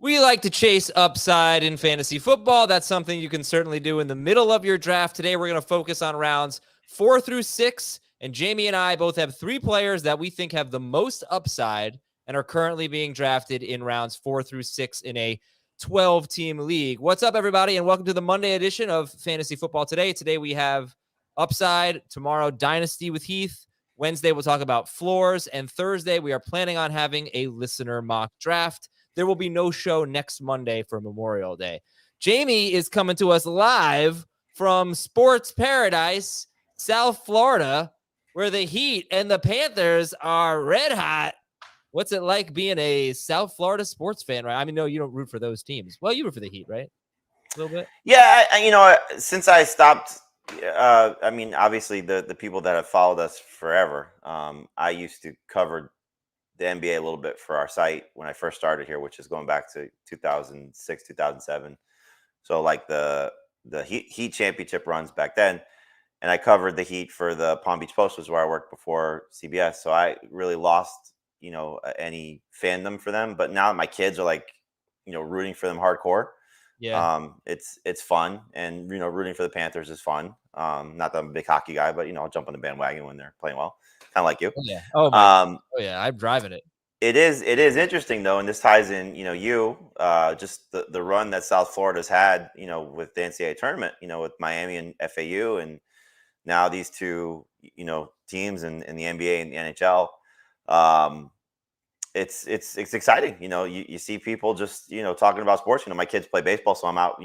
We like to chase upside in fantasy football. That's something you can certainly do in the middle of your draft. Today, we're going to focus on rounds 4 through 6. And Jamie and I both have 3 players that we think have the most upside and are currently being drafted in rounds 4 through 6 in a 12-team league. What's up, everybody? And welcome to the Monday edition of Fantasy Football Today. Today, we have upside. Tomorrow, Dynasty with Heath. Wednesday, we'll talk about floors. And Thursday, we are planning on having a listener mock draft. There will be no show next Monday for Memorial Day. Jamie is coming to us live from Sports Paradise, South Florida, where the Heat and the Panthers are red hot. What's it like being a South Florida sports fan, right? I mean, no, you don't root for those teams. Well, you root for the Heat, right? A little bit? Yeah, since I stopped, obviously the people that have followed us forever, I used to cover the NBA a little bit for our site when I first started here, which is going back to 2006, 2007. So like the Heat championship runs back then. And I covered the Heat for the Palm Beach Post, was where I worked before CBS. So I really lost, any fandom for them. But now my kids are like, rooting for them hardcore. Yeah. It's fun. And, rooting for the Panthers is fun. Not that I'm a big hockey guy, but, I'll jump on the bandwagon when they're playing well. Kind of like you. Oh, yeah. Oh yeah. I'm driving it. It is interesting though, and this ties in, just the run that South Florida's had, with the NCAA tournament, with Miami and FAU, and now these two, teams in the NBA and the NHL. It's exciting. You see people just, talking about sports. My kids play baseball, so I'm out,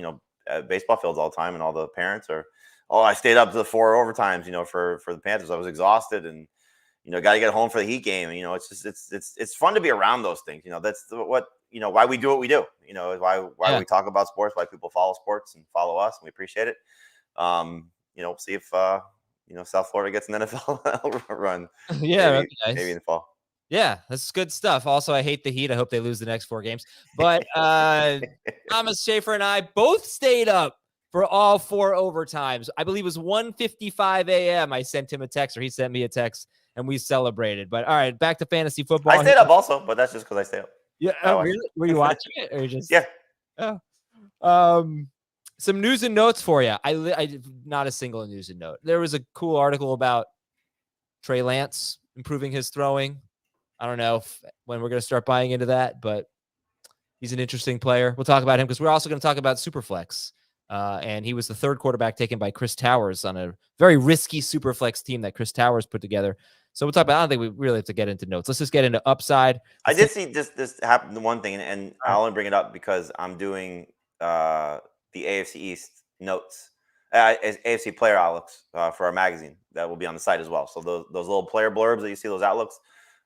at baseball fields all the time, and all the parents are, I stayed up to the 4 overtimes, for the Panthers. I was exhausted and, got to get home for the Heat game. It's just, it's fun to be around those things. That's why we do what we do. Why we talk about sports, why people follow sports and follow us, and we appreciate it. See if, South Florida gets an NFL run. Yeah. Maybe in the fall. Yeah, that's good stuff. Also, I hate the Heat. I hope they lose the next 4 games. But Thomas Schaefer and I both stayed up for all 4 overtimes. I believe it was 1:55 a.m. I sent him a text, or he sent me a text, and we celebrated. But all right, back to fantasy football. I stayed up also, but that's just because I stayed up. Yeah, really? Were you watching it, or just? Yeah. Oh. Some news and notes for you. I not a single news and note. There was a cool article about Trey Lance improving his throwing. I don't know when we're going to start buying into that, but he's an interesting player. We'll talk about him because we're also going to talk about Superflex. And he was the 3rd quarterback taken by Chris Towers on a very risky Superflex team that Chris Towers put together. So we'll talk about, I don't think we really have to get into notes. Let's just get into upside. I did see this happen, the one thing, and I'll only bring it up because I'm doing the AFC East notes, AFC player outlooks for our magazine that will be on the site as well. So those little player blurbs that you see, those outlooks,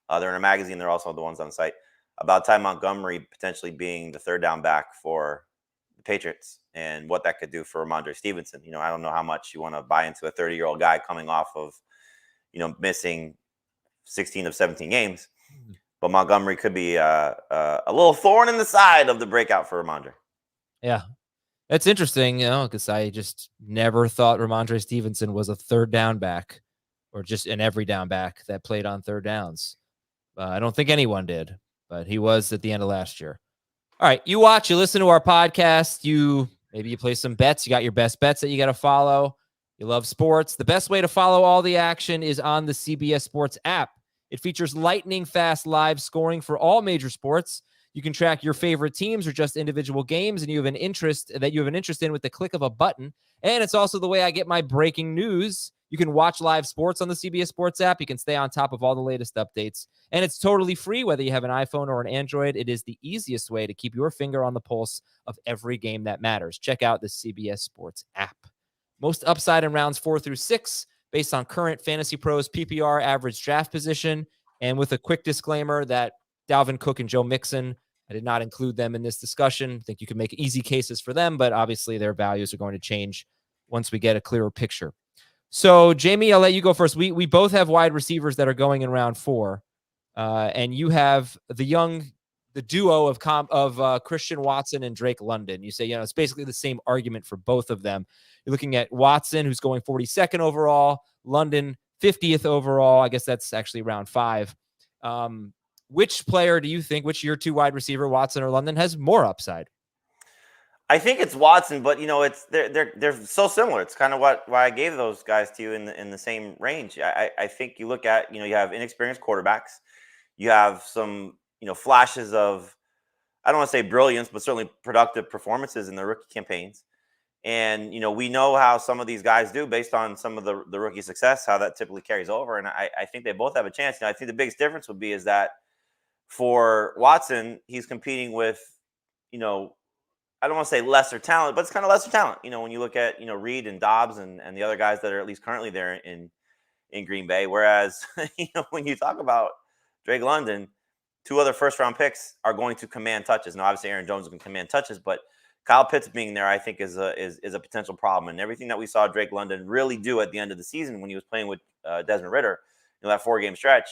they're in a magazine. They're also the ones on the site about Ty Montgomery potentially being the 3rd down back for the Patriots and what that could do for Ramondre Stevenson. I don't know how much you want to buy into a 30-year-old guy coming off of, missing 16 of 17 games, but Montgomery could be a little thorn in the side of the breakout for Ramondre. Yeah. That's interesting, because I just never thought Ramondre Stevenson was a 3rd down back or just an every down back that played on 3rd downs. I don't think anyone did, but he was at the end of last year. All right, you watch, you listen to our podcast, maybe you play some bets. You got your best bets that you got to follow. You love sports. The best way to follow all the action is on the CBS Sports app. It features lightning fast live scoring for all major sports. You can track your favorite teams or just individual games, and you have an interest in with the click of a button. And it's also the way I get my breaking news. You can watch live sports on the CBS Sports app. You can stay on top of all the latest updates. And it's totally free, whether you have an iPhone or an Android. It is the easiest way to keep your finger on the pulse of every game that matters. Check out the CBS Sports app. Most upside in rounds 4 through 6, based on current Fantasy Pros PPR average draft position. And with a quick disclaimer that Dalvin Cook and Joe Mixon, I did not include them in this discussion. I think you can make easy cases for them, but obviously their values are going to change once we get a clearer picture. So, Jamie, I'll let you go first. We both have wide receivers that are going in round 4, and you have the duo of Christian Watson and Drake London. You say, it's basically the same argument for both of them. You're looking at Watson, who's going 42nd overall, London 50th overall. I guess that's actually round 5. which player do you think, which year 2 wide receiver, Watson or London, has more upside? I think it's Watson, but it's they're so similar. It's kind of why I gave those guys to you in the same range. I think you look at you have inexperienced quarterbacks, you have some flashes of, I don't want to say brilliance, but certainly productive performances in the rookie campaigns. And we know how some of these guys do based on some of the rookie success, how that typically carries over. And I think they both have a chance. I think the biggest difference would be is that for Watson, he's competing with I don't want to say lesser talent, but it's kind of lesser talent. When you look at Reed and Dobbs and the other guys that are at least currently there in Green Bay. Whereas when you talk about Drake London, 2 other first round picks are going to command touches. Now, obviously, Aaron Jones can command touches, but Kyle Pitts being there, I think, is a potential problem. And everything that we saw Drake London really do at the end of the season when he was playing with Desmond Ridder, that 4-game stretch,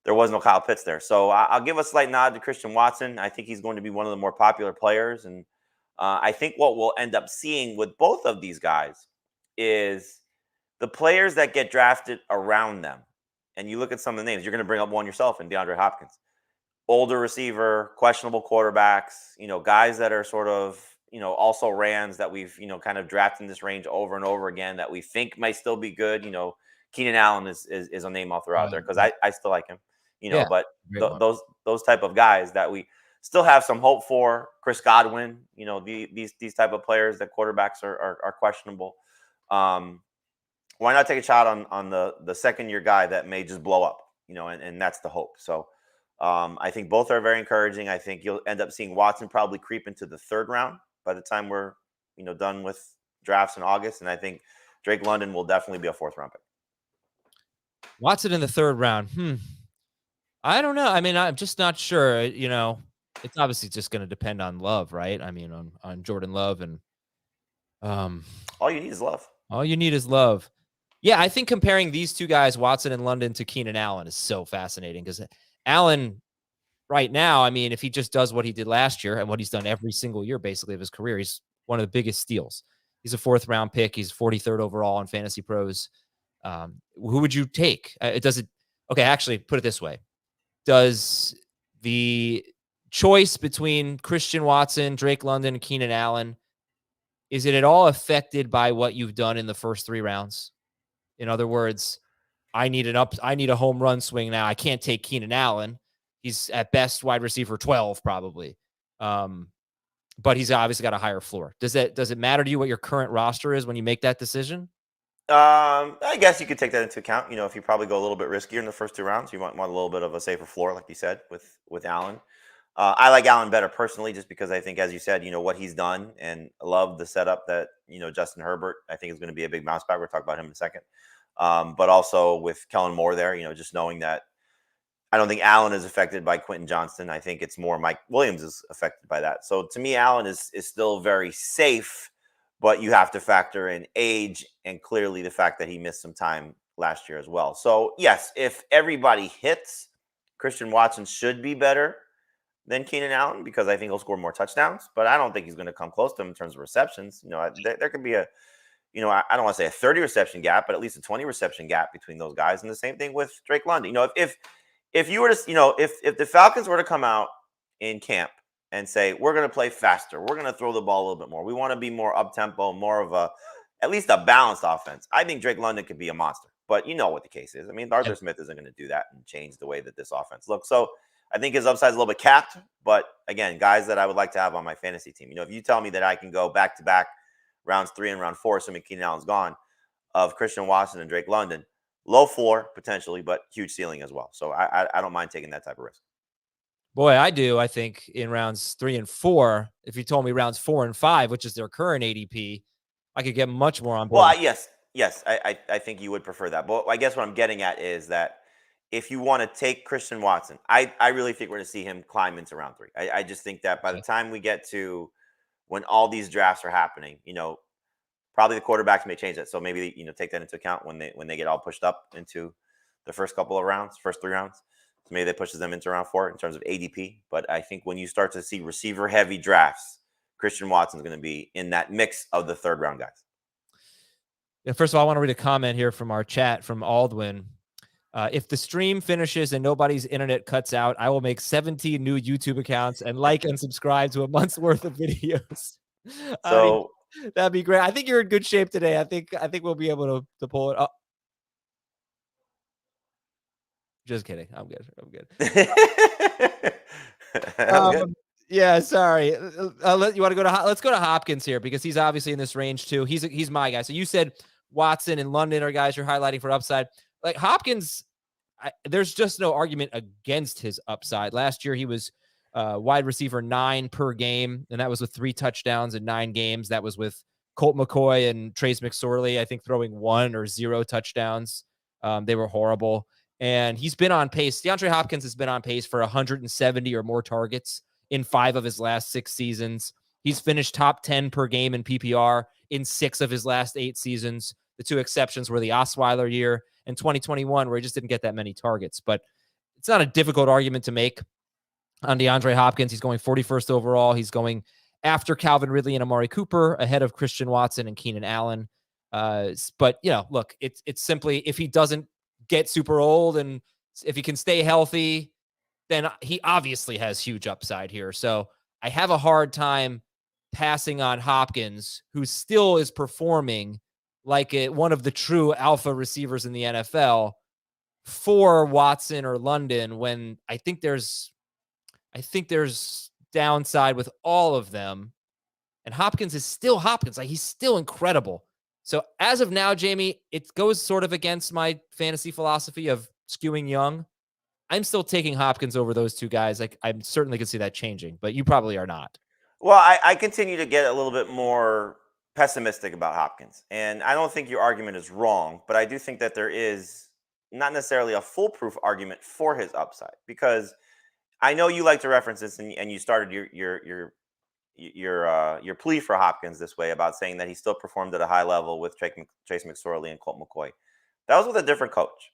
there was no Kyle Pitts there. So I'll give a slight nod to Christian Watson. I think he's going to be one of the more popular players. And I think what we'll end up seeing with both of these guys is the players that get drafted around them. And you look at some of the names, you're going to bring up one yourself in DeAndre Hopkins. Older receiver, questionable quarterbacks, guys that are sort of, also rans that we've, kind of drafted in this range over and over again that we think might still be good. Keenan Allen is a name I'll throw out there because I still like him, but those type of guys that we still have some hope for. Chris Godwin, these type of players that quarterbacks are questionable. Why not take a shot on the second year guy that may just blow up, and that's the hope. So I think both are very encouraging. I think you'll end up seeing Watson probably creep into the 3rd round by the time we're, done with drafts in August. And I think Drake London will definitely be a 4th round pick. Watson in the 3rd round. I don't know. I mean, I'm just not sure. It's obviously just going to depend on Love, right? I mean, on Jordan Love and all you need is Love. All you need is Love. Yeah, I think comparing these 2 guys, Watson and London, to Keenan Allen is so fascinating because Allen right now, I mean, if he just does what he did last year and what he's done every single year, basically, of his career, he's one of the biggest steals. He's a 4th round pick. He's 43rd overall on Fantasy Pros. Who would you take? Okay, actually, put it this way. Does the choice between Christian Watson, Drake London, and Keenan Allen, is it at all affected by what you've done in the first 3 rounds? In other words, I need a home run swing now. I can't take Keenan Allen. He's at best wide receiver 12 probably. But he's obviously got a higher floor. Does it matter to you what your current roster is when you make that decision? I guess you could take that into account. If you probably go a little bit riskier in the first 2 rounds, you might want a little bit of a safer floor, like you said, with Allen. I like Allen better personally, just because I think, as you said, what he's done, and I love the setup that Justin Herbert, I think, is going to be a big bounce back. We'll talk about him in a second. But also with Kellen Moore there, just knowing that I don't think Allen is affected by Quentin Johnston. I think it's more Mike Williams is affected by that. So to me, Allen is still very safe, but you have to factor in age and clearly the fact that he missed some time last year as well. So yes, if everybody hits, Christian Watson should be better than Keenan Allen because I think he'll score more touchdowns, but I don't think he's going to come close to him in terms of receptions. There could be I don't want to say a 30 reception gap, but at least a 20 reception gap between those guys. And the same thing with Drake London. If you were to, if the Falcons were to come out in camp and say, we're going to play faster, we're going to throw the ball a little bit more, we want to be more up-tempo, more of at least a balanced offense, I think Drake London could be a monster. But you know what the case is. I mean, Arthur Smith isn't going to do that and change the way that this offense looks. So I think his upside is a little bit capped. But again, guys that I would like to have on my fantasy team. If you tell me that I can go back-to-back rounds 3 and round 4, assuming Keenan Allen's gone, of Christian Watson and Drake London, low floor potentially, but huge ceiling as well. So I don't mind taking that type of risk. Boy, I do. I think in rounds 3 and 4, if you told me rounds 4 and 5, which is their current ADP, I could get much more on board. Well, yes, I think you would prefer that. But I guess what I'm getting at is that if you want to take Christian Watson, I really think we're going to see him climb into round 3. I just think that by the time we get to when all these drafts are happening, probably the quarterbacks may change that. So maybe, take that into account when they get all pushed up into the first couple of rounds, first 3 rounds. So maybe that pushes them into round 4 in terms of ADP. But I think when you start to see receiver heavy drafts, Christian Watson's going to be in that mix of the 3rd round guys. Yeah, first of all, I want to read a comment here from our chat from Aldwin. If the stream finishes and nobody's internet cuts out, I will make 17 new YouTube accounts and like and subscribe to a month's worth of videos. So That'd be great. I think you're in good shape today. I think we'll be able to pull it up. Just kidding. I'm good. I'm good. I'm good. Yeah, sorry. You want to go to let's go to Hopkins here because he's obviously in this range too. He's my guy. So you said Watson and London are guys you're highlighting for upside. Like Hopkins, there's just no argument against his upside. Last year he was wide receiver 9 per game, and that was with 3 touchdowns in 9 games. That was with Colt McCoy and Trace McSorley, I think, throwing 1 or 0 touchdowns. They were horrible. And he's been on pace. DeAndre Hopkins has been on pace for 170 or more targets in 5 of his last 6 seasons. He's finished top 10 per game in PPR in 6 of his last 8 seasons. The 2 exceptions were the Osweiler year and 2021, where he just didn't get that many targets. But it's not a difficult argument to make on DeAndre Hopkins. He's going 41st overall. He's going after Calvin Ridley and Amari Cooper, ahead of Christian Watson and Keenan Allen. But, look, it's simply if he doesn't get super old and if he can stay healthy, then he obviously has huge upside here. So I have a hard time passing on Hopkins, who still is performing like one of the true alpha receivers in the NFL, for Watson or London, when I think there's downside with all of them. And Hopkins is still Hopkins. Like, he's still incredible. So as of now, Jamie, it goes sort of against my fantasy philosophy of skewing young. I'm still taking Hopkins over those 2 guys. Like, I certainly could see that changing, but you probably are not. Well, I continue to get a little bit more pessimistic about Hopkins. And I don't think your argument is wrong, but I do think that there is not necessarily a foolproof argument for his upside, because I know you like to reference this, and you started your plea for Hopkins this way about saying that he still performed at a high level with Trace McSorley and Colt McCoy. That was with a different coach.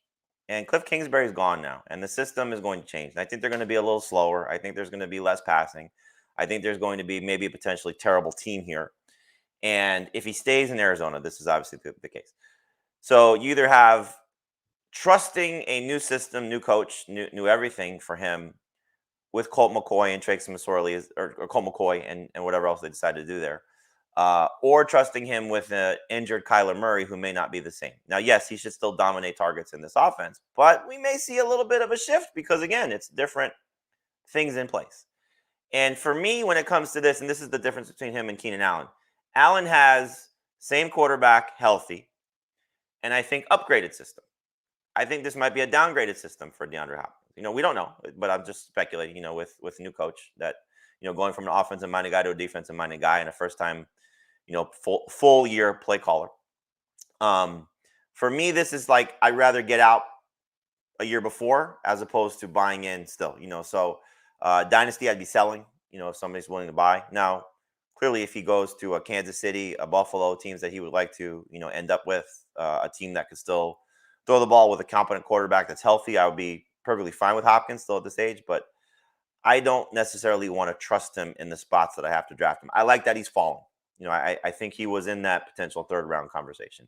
And Cliff Kingsbury's gone now, and the system is going to change. And I think they're going to be a little slower. I think there's going to be less passing. I think there's going to be maybe a potentially terrible team here. And if he stays in Arizona, this is obviously the case. So you either have trusting a new system, new coach, new everything for him with Colt McCoy and Trace McSorley, or Colt McCoy and whatever else they decide to do there, or trusting him with an injured Kyler Murray, who may not be the same. Now, yes, he should still dominate targets in this offense, but we may see a little bit of a shift because, again, it's different things in place. And for me, when it comes to this, and this is the difference between him and Keenan Allen, Allen has same quarterback, healthy, and I think upgraded system. I think this might be a downgraded system for DeAndre Hopkins. We don't know, but I'm just speculating, with a new coach that, going from an offensive-minded guy to a defensive-minded guy, and a first-time, full year play caller. For me, this is like, I'd rather get out a year before as opposed to buying in still, so Dynasty, I'd be selling, if somebody's willing to buy. Now, clearly, if he goes to a Kansas City, a Buffalo, teams that he would like to, end up with, a team that could still throw the ball with a competent quarterback that's healthy, I would be perfectly fine with Hopkins still at this age, but I don't necessarily want to trust him in the spots that I have to draft him. I like that he's fallen. I think he was in that potential 3rd round conversation.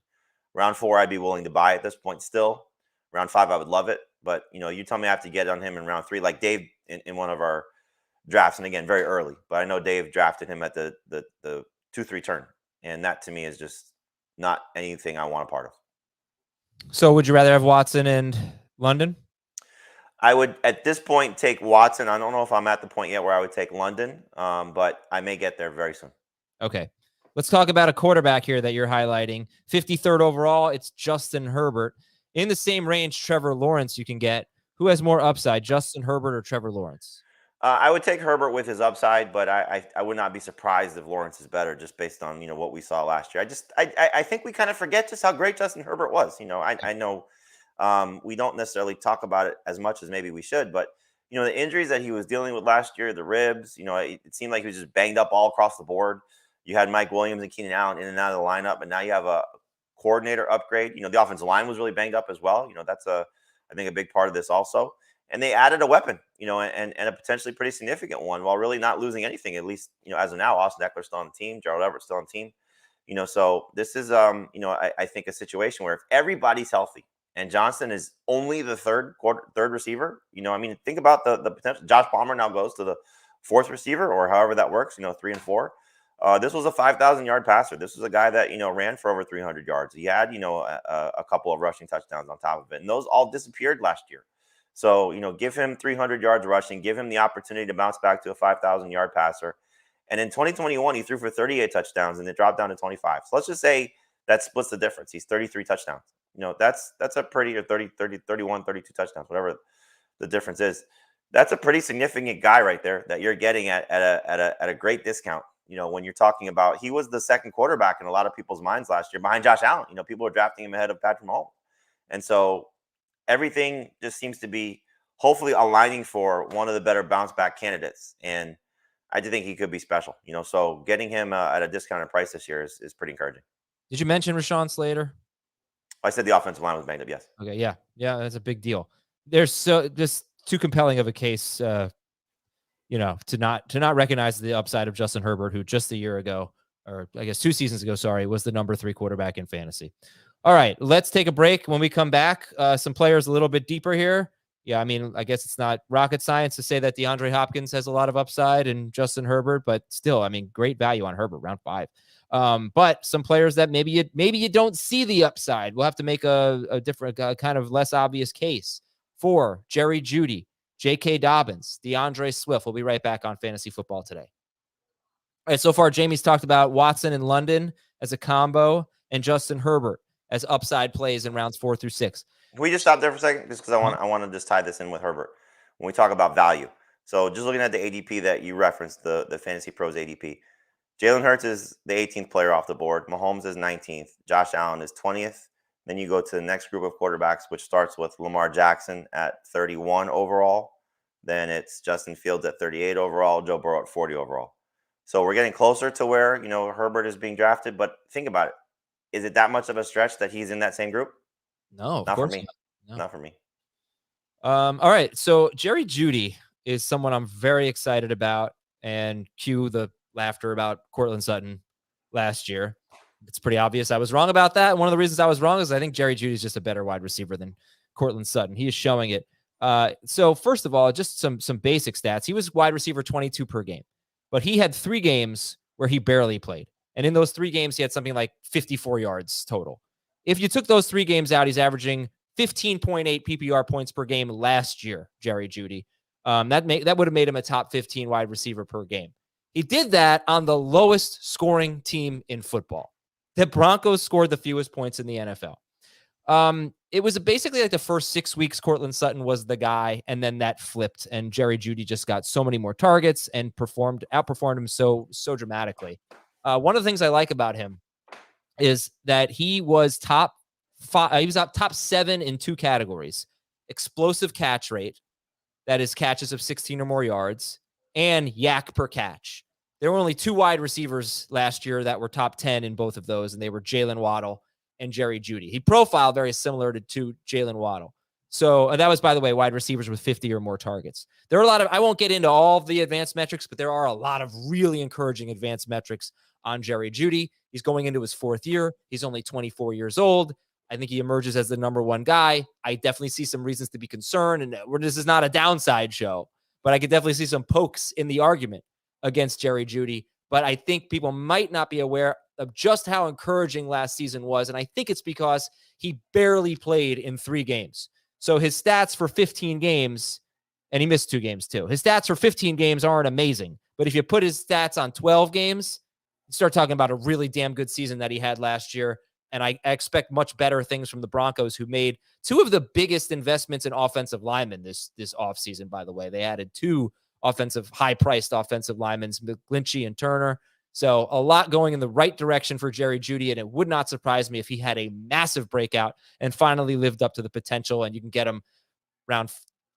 Round 4, I'd be willing to buy at this point still. Round 5, I would love it. But, you tell me I have to get on him in round 3, like Dave in one of our drafts, and again, very early. But I know Dave drafted him at the 2-3 turn. And that to me is just not anything I want a part of. So would you rather have Watson and London? I would, at this point, take Watson. I don't know if I'm at the point yet where I would take London, but I may get there very soon. Okay. Let's talk about a quarterback here that you're highlighting. 53rd overall, it's Justin Herbert. In the same range, Trevor Lawrence you can get. Who has more upside, Justin Herbert or Trevor Lawrence? I would take Herbert with his upside, but I would not be surprised if Lawrence is better just based on, what we saw last year. I think we kind of forget just how great Justin Herbert was. I know we don't necessarily talk about it as much as maybe we should, but the injuries that he was dealing with last year, the ribs, it seemed like he was just banged up all across the board. You had Mike Williams and Keenan Allen in and out of the lineup, and now you have a coordinator upgrade. The offensive line was really banged up as well. That's I think a big part of this also. And they added a weapon, and a potentially pretty significant one, while really not losing anything, at least, as of now. Austin Eckler's still on the team, Gerald Everett's still on the team. So this is I think a situation where if everybody's healthy and Johnson is only the third receiver. I mean, think about the potential. Josh Palmer now goes to the fourth receiver, or however that works. 3 and 4. This was a 5,000-yard passer. This was a guy that ran for over 300 yards. He had a couple of rushing touchdowns on top of it, and those all disappeared last year. So give him 300 yards rushing, give him the opportunity to bounce back to a 5,000-yard passer. And in 2021, he threw for 38 touchdowns, and it dropped down to 25. So let's just say that splits the difference. He's 33 touchdowns. That's a pretty, or 30, 31, 32 touchdowns, whatever the difference is. That's a pretty significant guy right there that you're getting at a great discount. When you're talking about, he was the second quarterback in a lot of people's minds last year behind Josh Allen. People were drafting him ahead of Patrick Mahomes. And so everything just seems to be hopefully aligning for one of the better bounce back candidates. And I do think he could be special, so getting him at a discounted price this year is pretty encouraging. Did you mention Rashawn Slater? I said the offensive line was banged up, yes. Okay, yeah, that's a big deal. There's just too compelling of a case, to not recognize the upside of Justin Herbert, who just a year ago, or I guess 2 seasons ago, was the number 3 quarterback in fantasy. All right, let's take a break. When we come back, some players a little bit deeper here. Yeah, I mean, I guess it's not rocket science to say that DeAndre Hopkins has a lot of upside and Justin Herbert, but still, I mean, great value on Herbert, round 5. But some players that maybe you don't see the upside. We'll have to make a different, kind of less obvious case for Jerry Jeudy, J.K. Dobbins, DeAndre Swift. We'll be right back on Fantasy Football Today. All right, so far, Jamie's talked about Watson and London as a combo and Justin Herbert as upside plays in rounds 4 through 6. Can we just stop there for a second? Just because I want to just tie this in with Herbert when we talk about value. So just looking at the ADP that you referenced, the Fantasy Pros ADP, Jalen Hurts is the 18th player off the board. Mahomes is 19th. Josh Allen is 20th. Then you go to the next group of quarterbacks, which starts with Lamar Jackson at 31 overall. Then it's Justin Fields at 38 overall, Joe Burrow at 40 overall. So we're getting closer to where, Herbert is being drafted. But think about it. Is it that much of a stretch that he's in that same group? No, not for me. No. Not for me. All right. So Jerry Jeudy is someone I'm very excited about, and cue the laughter about Courtland Sutton last year. It's pretty obvious I was wrong about that. One of the reasons I was wrong is I think Jerry Jeudy is just a better wide receiver than Courtland Sutton. He is showing it. So first of all, just some basic stats. He was wide receiver 22 per game, but he had 3 games where he barely played. And in those 3 games, he had something like 54 yards total. If you took those 3 games out, he's averaging 15.8 PPR points per game last year, Jerry Jeudy. That would have made him a top 15 wide receiver per game. He did that on the lowest scoring team in football. The Broncos scored the fewest points in the NFL. It was basically like the first 6 weeks, Courtland Sutton was the guy, and then that flipped, and Jerry Jeudy just got so many more targets and outperformed him so dramatically. One of the things I like about him is that he was top 5. He was top 7 in 2 categories: explosive catch rate, that is catches of 16 or more yards, and yak per catch. There were only 2 wide receivers last year that were top 10 in both of those, and they were Jalen Waddle and Jerry Jeudy. He profiled very similar to Jalen Waddle. So that was, by the way, wide receivers with 50 or more targets. There are a lot of, I won't get into all of the advanced metrics, but there are a lot of really encouraging advanced metrics on Jerry Jeudy. He's going into his 4th year. He's only 24 years old. I think he emerges as the number 1 guy. I definitely see some reasons to be concerned, and this is not a downside show, but I could definitely see some pokes in the argument against Jerry Jeudy. But I think people might not be aware of just how encouraging last season was, and I think it's because he barely played in 3 games. So his stats for 15 games, and he missed 2 games too. His stats for 15 games aren't amazing, but if you put his stats on 12 games, you start talking about a really damn good season that he had last year. And I expect much better things from the Broncos, who made 2 of the biggest investments in offensive linemen this offseason, by the way. They added 2 high-priced offensive linemen, McGlinchey and Turner. So a lot going in the right direction for Jerry Jeudy, and it would not surprise me if he had a massive breakout and finally lived up to the potential, and you can get him around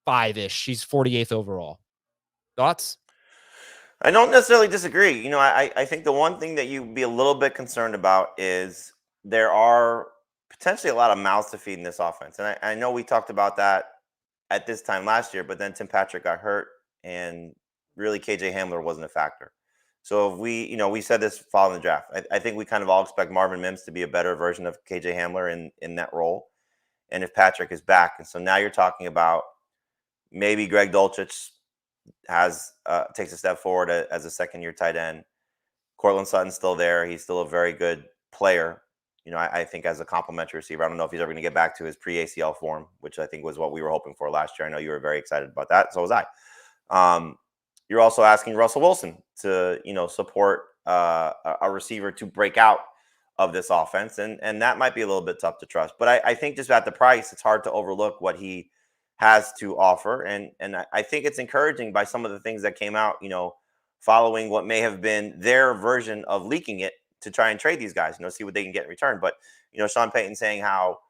5-ish. He's 48th overall. Thoughts? I don't necessarily disagree. I think the one thing that you'd be a little bit concerned about is there are potentially a lot of mouths to feed in this offense. And I know we talked about that at this time last year, but then Tim Patrick got hurt, and really KJ Hamler wasn't a factor. So if we said this following the draft, I think we kind of all expect Marvin Mims to be a better version of KJ Hamler in that role. and if Patrick is back. And so now you're talking about maybe Greg Dulcich takes a step forward as a second-year tight end. Cortland Sutton's still there. He's still a very good player. I think as a complimentary receiver. I don't know if he's ever going to get back to his pre-ACL form, which I think was what we were hoping for last year. I know you were very excited about that. So was I. You're also asking Russell Wilson to, support a receiver to break out of this offense. And that might be a little bit tough to trust. But I think just at the price, it's hard to overlook what he has to offer. And I think it's encouraging by some of the things that came out, following what may have been their version of leaking it to try and trade these guys, see what they can get in return. But, Sean Payton saying how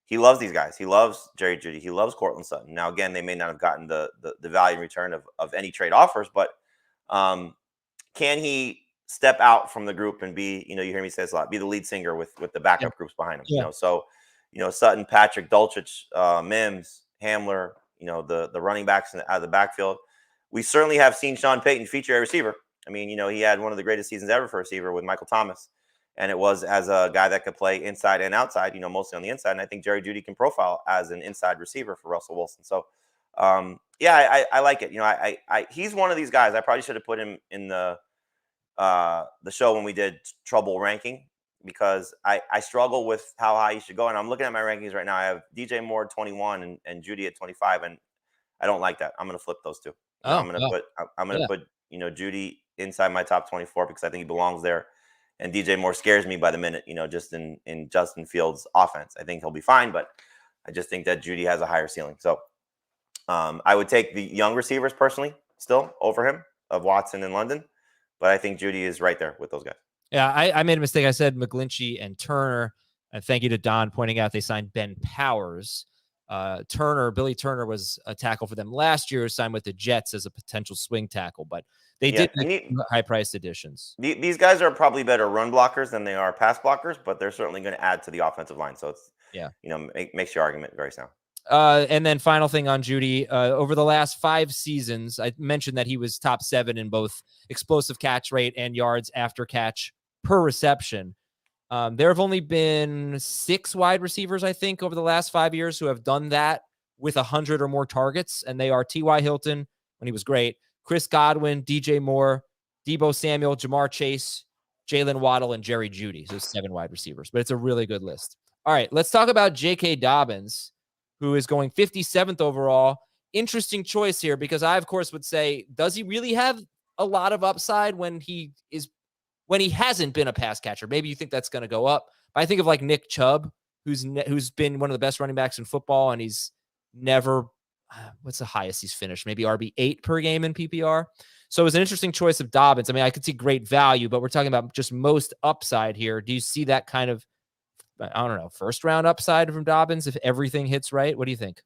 he loves these guys. He loves Jerry Jeudy. He loves Cortland Sutton. Now, again, they may not have gotten the value in return of any trade offers, but can he step out from the group and be, you hear me say this a lot, be the lead singer with the backup groups behind him? Yeah. So, Sutton, Patrick, Dulcich, Mims, Hamler, the running backs out of the backfield. We certainly have seen Sean Payton feature a receiver. I mean, he had one of the greatest seasons ever for a receiver with Michael Thomas. And it was as a guy that could play inside and outside, mostly on the inside. And I think Jerry Jeudy can profile as an inside receiver for Russell Wilson. So, I like it. He's one of these guys. I probably should have put him in the show when we did trouble ranking, because I struggle with how high he should go. And I'm looking at my rankings right now. I have DJ Moore 21 and Jeudy at 25. And I don't like that. I'm going to flip those two. I'm going to put Jeudy inside my top 24 because I think he belongs there. And DJ Moore scares me by the minute, just in Justin Fields' offense. I think he'll be fine, but I just think that Jeudy has a higher ceiling. So I would take the young receivers personally still over him, of Watson and London. But I think Jeudy is right there with those guys. Yeah, I made a mistake. I said McGlinchey and Turner. And thank you to Don pointing out they signed Ben Powers. Billy Turner was a tackle for them last year, signed with the Jets as a potential swing tackle, but they did high-priced additions. These guys are probably better run blockers than they are pass blockers, but they're certainly going to add to the offensive line. So it's, makes your argument very sound. And then final thing on Jeudy, over the last 5 seasons, I mentioned that he was top 7 in both explosive catch rate and yards after catch per reception. There have only been 6 wide receivers, I think, over the last 5 years who have done that with 100 or more targets, and they are T.Y. Hilton, when he was great, Chris Godwin, DJ Moore, Deebo Samuel, Jamar Chase, Jalen Waddle, and Jerry Jeudy. So 7 wide receivers, but it's a really good list. All right, let's talk about J.K. Dobbins, who is going 57th overall. Interesting choice here, because I, of course, would say, does he really have a lot of upside when he hasn't been a pass catcher? Maybe you think that's going to go up. But I think of like Nick Chubb, who's been one of the best running backs in football, and he's never, what's the highest he's finished? Maybe RB8 per game in PPR. So it was an interesting choice of Dobbins. I mean, I could see great value, but we're talking about just most upside here. Do you see that kind of, I don't know, first round upside from Dobbins if everything hits right? What do you think?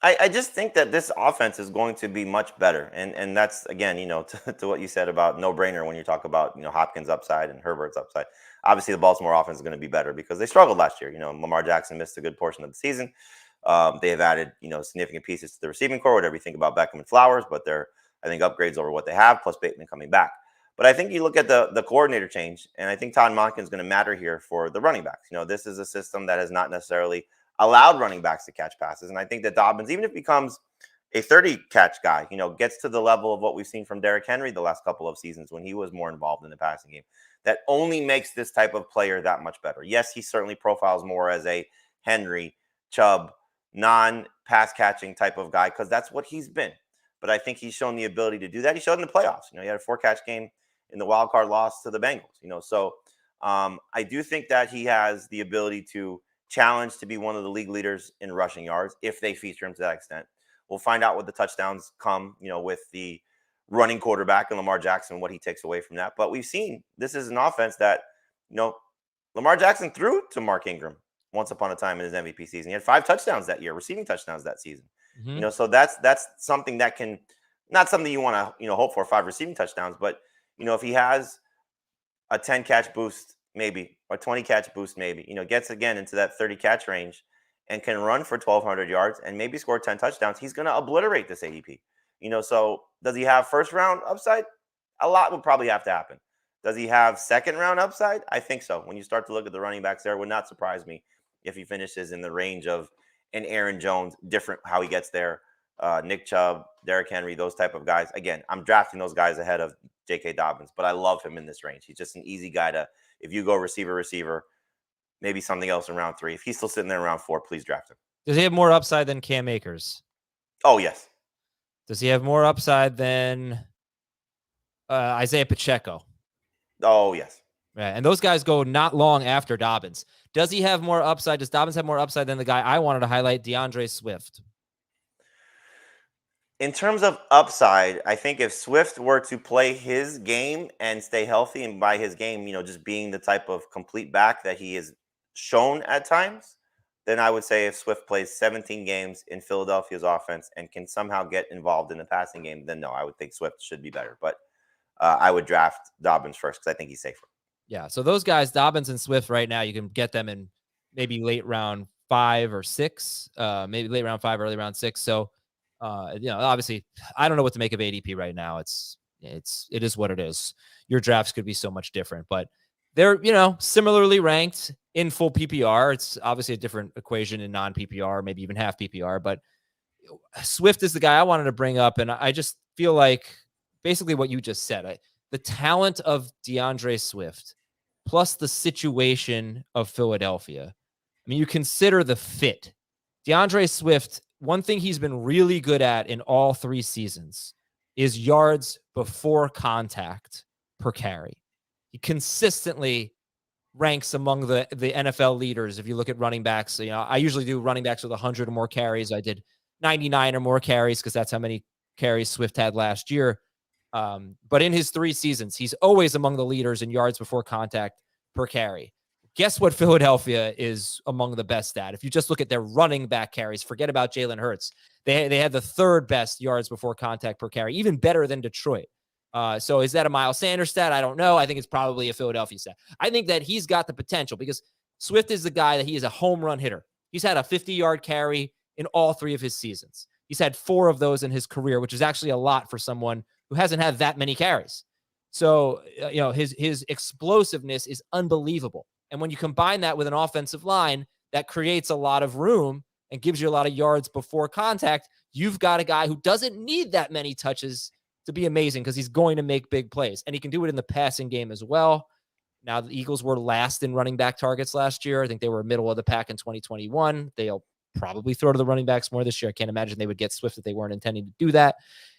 I just think that this offense is going to be much better. And that's, again, to what you said about no-brainer when you talk about, Hopkins' upside and Herbert's upside. Obviously, the Baltimore offense is going to be better because they struggled last year. Lamar Jackson missed a good portion of the season. They have added, significant pieces to the receiving core, whatever you think about Beckham and Flowers, but they're, I think, upgrades over what they have, plus Bateman coming back. But I think you look at the coordinator change, and I think Todd Monken is going to matter here for the running backs. This is a system that has not necessarily allowed running backs to catch passes. And I think that Dobbins, even if he becomes a 30-catch guy, gets to the level of what we've seen from Derrick Henry the last couple of seasons when he was more involved in the passing game, that only makes this type of player that much better. Yes, he certainly profiles more as a Henry, Chubb, non-pass catching type of guy, because that's what he's been. But I think he's shown the ability to do that. He showed in the playoffs. He had a 4-catch game in the wild card loss to the Bengals. So I do think that he has the ability to challenge to be one of the league leaders in rushing yards if they feature him to that extent. We'll find out what the touchdowns come, with the running quarterback and Lamar Jackson, what he takes away from that. But we've seen this is an offense that, Lamar Jackson threw to Mark Ingram once upon a time in his MVP season. He had 5 touchdowns that year, receiving touchdowns that season. Mm-hmm. So that's something that can, not something you want to, hope for 5 receiving touchdowns, but, if he has a 10-catch boost, maybe, or 20-catch boost, maybe, gets again into that 30-catch range and can run for 1,200 yards and maybe score 10 touchdowns, he's going to obliterate this ADP. So does he have first-round upside? A lot would probably have to happen. Does he have second-round upside? I think so. When you start to look at the running backs there, it would not surprise me if he finishes in the range of and Aaron Jones, different how he gets there. Nick Chubb, Derrick Henry, those type of guys. Again, I'm drafting those guys ahead of J.K. Dobbins, but I love him in this range. He's just an easy guy to, if you go receiver, maybe something else in round 3. If he's still sitting there in round 4, please draft him. Does he have more upside than Cam Akers? Oh, yes. Does he have more upside than Isaiah Pacheco? Oh, yes. Right. And those guys go not long after Dobbins. Does he have more upside? Does Dobbins have more upside than the guy I wanted to highlight, DeAndre Swift? In terms of upside, I think if Swift were to play his game and stay healthy, and by his game, just being the type of complete back that he is shown at times, then I would say if Swift plays 17 games in Philadelphia's offense and can somehow get involved in the passing game, then no, I would think Swift should be better. But I would draft Dobbins first because I think he's safer. Yeah, so those guys, Dobbins and Swift right now, you can get them in maybe late round 5 or 6, maybe late round 5, early round 6. So, obviously, I don't know what to make of ADP right now. It is what it is. Your drafts could be so much different, but they're, similarly ranked in full PPR. It's obviously a different equation in non-PPR, maybe even half PPR, but Swift is the guy I wanted to bring up. And I just feel like basically what you just said, the talent of DeAndre Swift plus the situation of Philadelphia. I mean, you consider the fit. DeAndre Swift, one thing he's been really good at in all 3 seasons is yards before contact per carry. He consistently ranks among the NFL leaders. If you look at running backs, I usually do running backs with 100 or more carries. I did 99 or more carries because that's how many carries Swift had last year. But in his 3 seasons, he's always among the leaders in yards before contact per carry. Guess what Philadelphia is among the best at? If you just look at their running back carries, forget about Jalen Hurts. They had the 3rd best yards before contact per carry, even better than Detroit. So is that a Miles Sanders stat? I don't know. I think it's probably a Philadelphia stat. I think that he's got the potential because Swift is the guy that he is a home run hitter. He's had a 50-yard carry in all 3 of his seasons. He's had 4 of those in his career, which is actually a lot for someone who hasn't had that many carries. So, his explosiveness is unbelievable. And when you combine that with an offensive line that creates a lot of room and gives you a lot of yards before contact, you've got a guy who doesn't need that many touches to be amazing because he's going to make big plays. And he can do it in the passing game as well. Now, the Eagles were last in running back targets last year. I think they were middle of the pack in 2021. They'll probably throw to the running backs more this year. I can't imagine they would get Swift if they weren't intending to do that.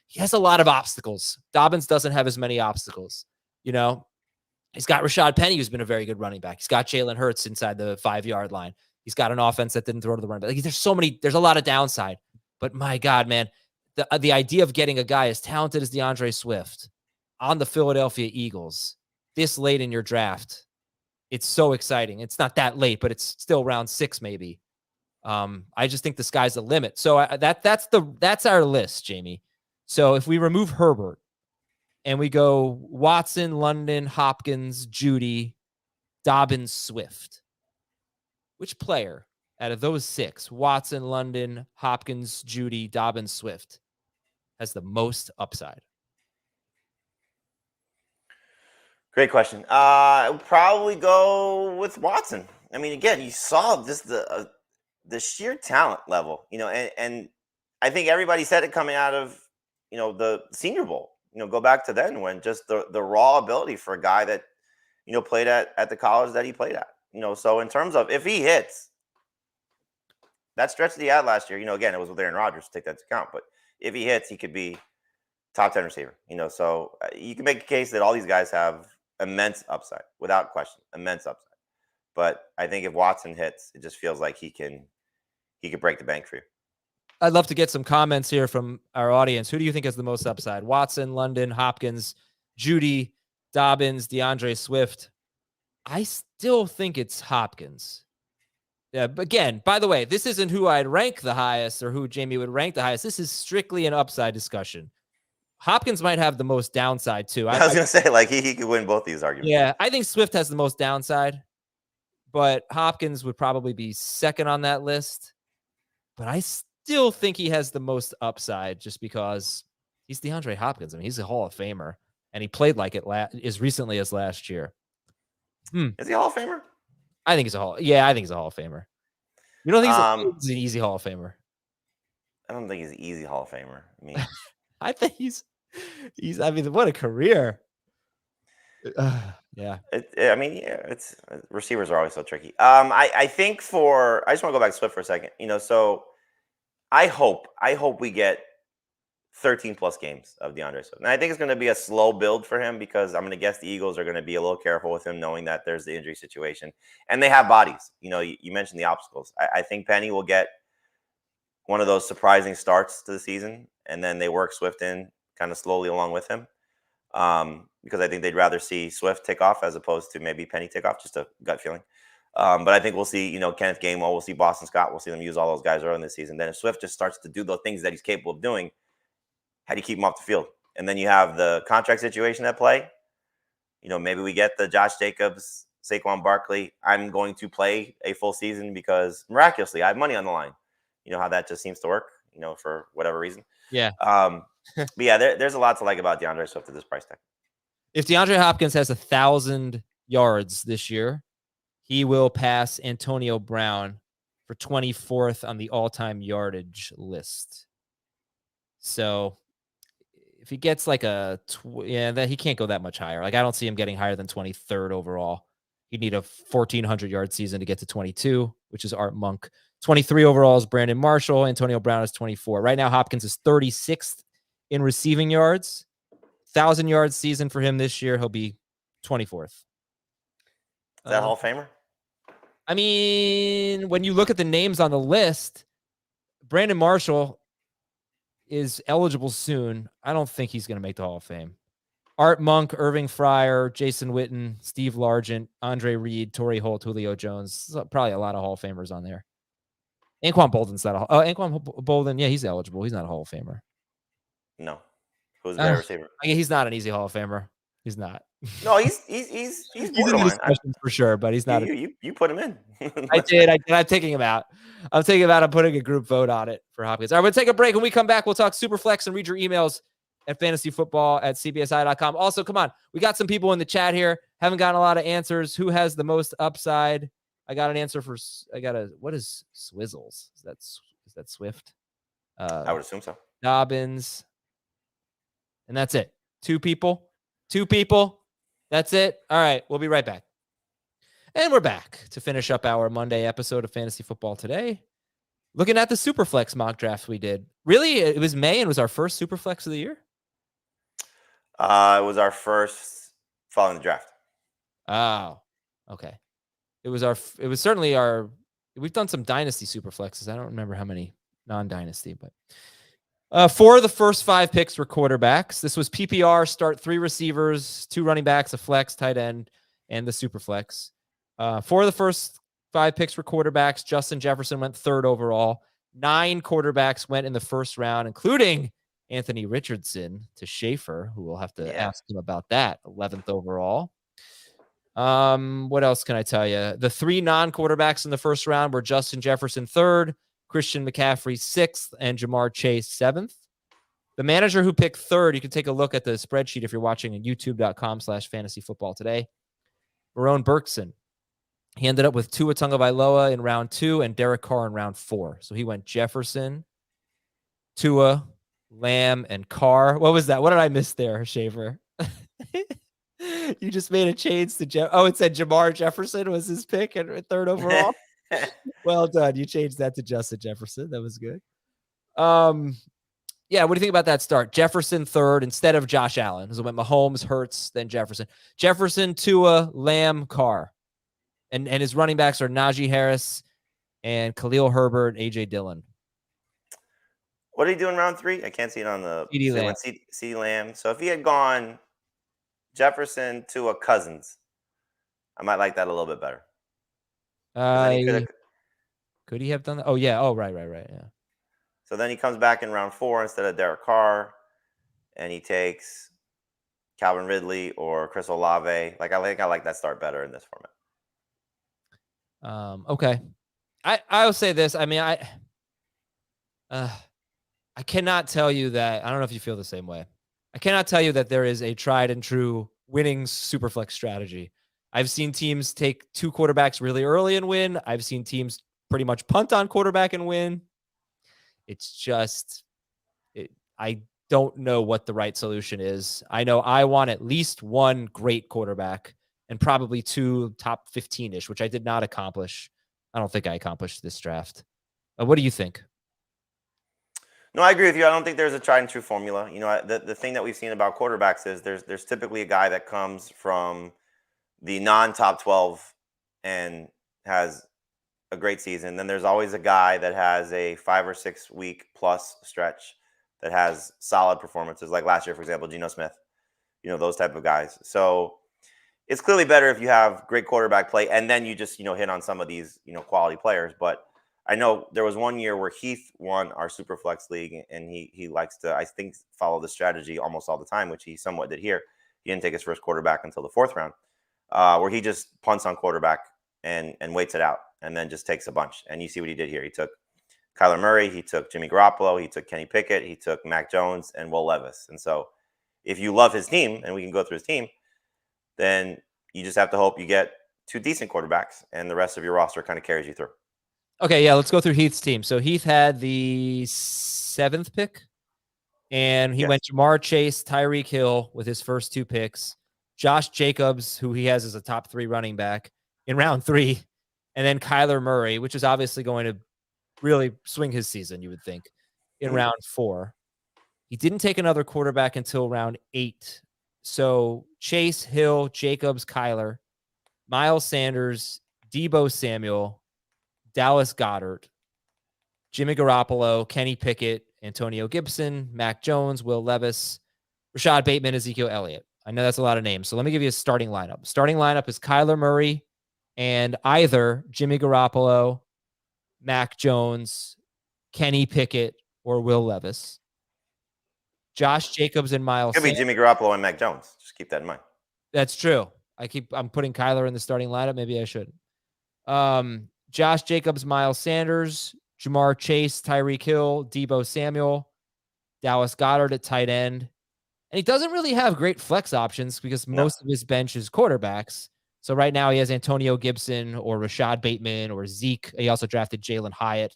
He has a lot of obstacles. Dobbins doesn't have as many obstacles. He's got Rashad Penny, who's been a very good running back. He's got Jalen Hurts inside the 5-yard line. He's got an offense that didn't throw to the running back. There's a lot of downside. But my God, man, the idea of getting a guy as talented as DeAndre Swift on the Philadelphia Eagles this late in your draft, it's so exciting. It's not that late, but it's still round 6 maybe. I just think the sky's the limit. So that's our list, Jamie. So if we remove Herbert and we go Watson, London, Hopkins, Jeudy, Dobbins, Swift, which player out of those 6, Watson, London, Hopkins, Jeudy, Dobbins, Swift, has the most upside? Great question. I would probably go with Watson. I mean, again, you saw just the sheer talent level, and I think everybody said it coming out of, the Senior Bowl. Go back to then when just the raw ability for a guy that, played at the college that he played at. So in terms of if he hits, that stretch that he had last year, again, it was with Aaron Rodgers, take that into account. But if he hits, he could be top 10 receiver. So you can make a case that all these guys have immense upside, without question, immense upside. But I think if Watson hits, it just feels like he could break the bank for you. I'd love to get some comments here from our audience. Who do you think has the most upside? Watson, London, Hopkins, Jeudy, Dobbins, DeAndre Swift. I still think it's Hopkins. Yeah, but again, by the way, this isn't who I'd rank the highest or who Jamie would rank the highest. This is strictly an upside discussion. Hopkins might have the most downside too. I was going to say, like, he could win both these arguments. Yeah, I think Swift has the most downside, but Hopkins would probably be second on that list. But I still think he has the most upside just because he's DeAndre Hopkins. I mean, he's a Hall of Famer, and he played like it as recently as last year. Is he a Hall of Famer? I think he's a Hall. Yeah, I think he's a Hall of Famer. You don't think Um, he's an easy Hall of Famer? I don't think he's an easy Hall of Famer. I mean, I think he's. I mean, what a career. Yeah. I mean, yeah, it's receivers are always so tricky. I think I just want to go back to Swift for a second. So I hope we get 13 plus games of DeAndre Swift. And I think it's going to be a slow build for him because I'm going to guess the Eagles are going to be a little careful with him, knowing that there's the injury situation and they have bodies. You mentioned the obstacles. I think Penny will get one of those surprising starts to the season, and then they work Swift in kind of slowly along with him. Because I think they'd rather see Swift take off as opposed to maybe Penny take off, just a gut feeling. But I think we'll see, Kenneth Gainwell, we'll see Boston Scott, we'll see them use all those guys early in the season. Then if Swift just starts to do the things that he's capable of doing, how do you keep him off the field? And then you have the contract situation at play. Maybe we get the Josh Jacobs, Saquon Barkley. I'm going to play a full season because miraculously I have money on the line. You know how that just seems to work, for whatever reason. Yeah. But yeah, there's a lot to like about DeAndre Swift at this price tag. If DeAndre Hopkins has 1,000 yards this year, he will pass Antonio Brown for 24th on the all-time yardage list. So if he gets like that he can't go that much higher. Like I don't see him getting higher than 23rd overall. He'd need a 1,400-yard season to get to 22, which is Art Monk. 23 overall is Brandon Marshall. Antonio Brown is 24. Right now, Hopkins is 36th in receiving yards. 1,000-yard season for him this year. He'll be 24th. Is that Hall of Famer? I mean, when you look at the names on the list, Brandon Marshall is eligible soon. I don't think he's going to make the Hall of Fame. Art Monk, Irving Fryer, Jason Witten, Steve Largent, Andre Reed, Torrey Holt, Julio Jones. Probably a lot of Hall of Famers on there. Anquan Bolden's not Anquan Bolden, yeah, he's eligible. He's not a Hall of Famer. No. Who's the better receiver? He's not an easy Hall of Famer. He's not. No, he's borderline. In the for sure, but he's not. You put him in. I did. I'm taking him out. I'm putting a group vote on it for Hopkins. All right, we'll take a break. When we come back, we'll talk Superflex and read your emails at fantasyfootball@cbsi.com. Also, come on. We got some people in the chat here. Haven't gotten a lot of answers. Who has the most upside? I got an answer what is Swizzles? Is that Swift? I would assume so. Dobbins. And that's it. Two people. That's it. All right. We'll be right back. And we're back to finish up our Monday episode of Fantasy Football Today. Looking at the Superflex mock draft we did. Really, it was May and was our first Superflex of the year? It was our first following the draft. Oh, okay. It was certainly we've done some dynasty Superflexes. I don't remember how many non-dynasty, but 4 of the first 5 picks were quarterbacks. This was PPR, start 3 receivers, 2 running backs, a flex, tight end, and the Superflex. 4 of the first 5 picks were quarterbacks. Justin Jefferson went 3rd overall. 9 quarterbacks went in the first round, including Anthony Richardson to Schaefer, who we'll have to ask him about that, 11th overall. What else can I tell you? The 3 non-quarterbacks in the first round were Justin Jefferson 3rd, Christian McCaffrey 6th, and Jamar Chase 7th. The manager who picked 3rd, you can take a look at the spreadsheet if you're watching on youtube.com/fantasyfootballtoday. Barone Berkson. He ended up with Tua Tagovailoa in round 2 and Derek Carr in round 4. So he went Jefferson, Tua, Lamb, and Carr. What was that? What did I miss there, Shaver? You just made a change to it said Jamar Jefferson was his pick at 3rd overall. Well done. You changed that to Justin Jefferson. That was good. Yeah, what do you think about that start? Jefferson 3rd instead of Josh Allen. So it went Mahomes, Hurts, then Jefferson. Jefferson, Tua, Lamb, Carr. And his running backs are Najee Harris and Khalil Herbert, A.J. Dillon. What did he do in round 3? I can't see it on the CeeDee Lamb. CeeDee Lamb. So if he had gone Jefferson to a Cousins, I might like that a little bit better. Could he have done that? Oh, yeah. Oh, right. Yeah. So then he comes back in round 4 instead of Derek Carr, and he takes Calvin Ridley or Chris Olave. I like that start better in this format. Okay. I will say this. I mean, I cannot tell you that. I don't know if you feel the same way. I cannot tell you that there is a tried and true winning Superflex strategy. I've seen teams take 2 quarterbacks really early and win. I've seen teams pretty much punt on quarterback and win. It's just, I don't know what the right solution is. I know I want at least one great quarterback and probably 2 top 15-ish, which I did not accomplish. I don't think I accomplished this draft. What do you think? No, I agree with you. I don't think there's a tried and true formula. The thing that we've seen about quarterbacks is there's typically a guy that comes from the non-top 12 and has a great season. Then there's always a guy that has a 5 or 6 week plus stretch that has solid performances, like last year, for example, Geno Smith, those type of guys. So it's clearly better if you have great quarterback play and then you just, hit on some of these, quality players. But I know there was one year where Heath won our Superflex league, and he likes to, I think, follow the strategy almost all the time, which he somewhat did here. He didn't take his first quarterback until the 4th round, where he just punts on quarterback and waits it out and then just takes a bunch. And you see what he did here. He took Kyler Murray, he took Jimmy Garoppolo, he took Kenny Pickett, he took Mac Jones and Will Levis. And so if you love his team, and we can go through his team, then you just have to hope you get 2 decent quarterbacks and the rest of your roster kind of carries you through. Okay, yeah, let's go through Heath's team. So Heath had the 7th pick, and he went Jamar Chase, Tyreek Hill with his first 2 picks, Josh Jacobs, who he has as a top 3 running back in round 3, and then Kyler Murray, which is obviously going to really swing his season, you would think, in round 4. He didn't take another quarterback until round 8. So Chase, Hill, Jacobs, Kyler, Miles Sanders, Deebo Samuel, Dallas Goedert, Jimmy Garoppolo, Kenny Pickett, Antonio Gibson, Mac Jones, Will Levis, Rashad Bateman, Ezekiel Elliott. I know that's a lot of names. So let me give you a starting lineup. Starting lineup is Kyler Murray and either Jimmy Garoppolo, Mac Jones, Kenny Pickett, or Will Levis. Josh Jacobs and Miles Sanders. Could be Jimmy Garoppolo and Mac Jones. Just keep that in mind. That's true. I'm putting Kyler in the starting lineup. Maybe I shouldn't. Josh Jacobs, Miles Sanders, Jamar Chase, Tyreek Hill, Deebo Samuel, Dallas Goedert at tight end. And he doesn't really have great flex options because most of his bench is quarterbacks. So right now he has Antonio Gibson or Rashad Bateman or Zeke. He also drafted Jalen Hyatt,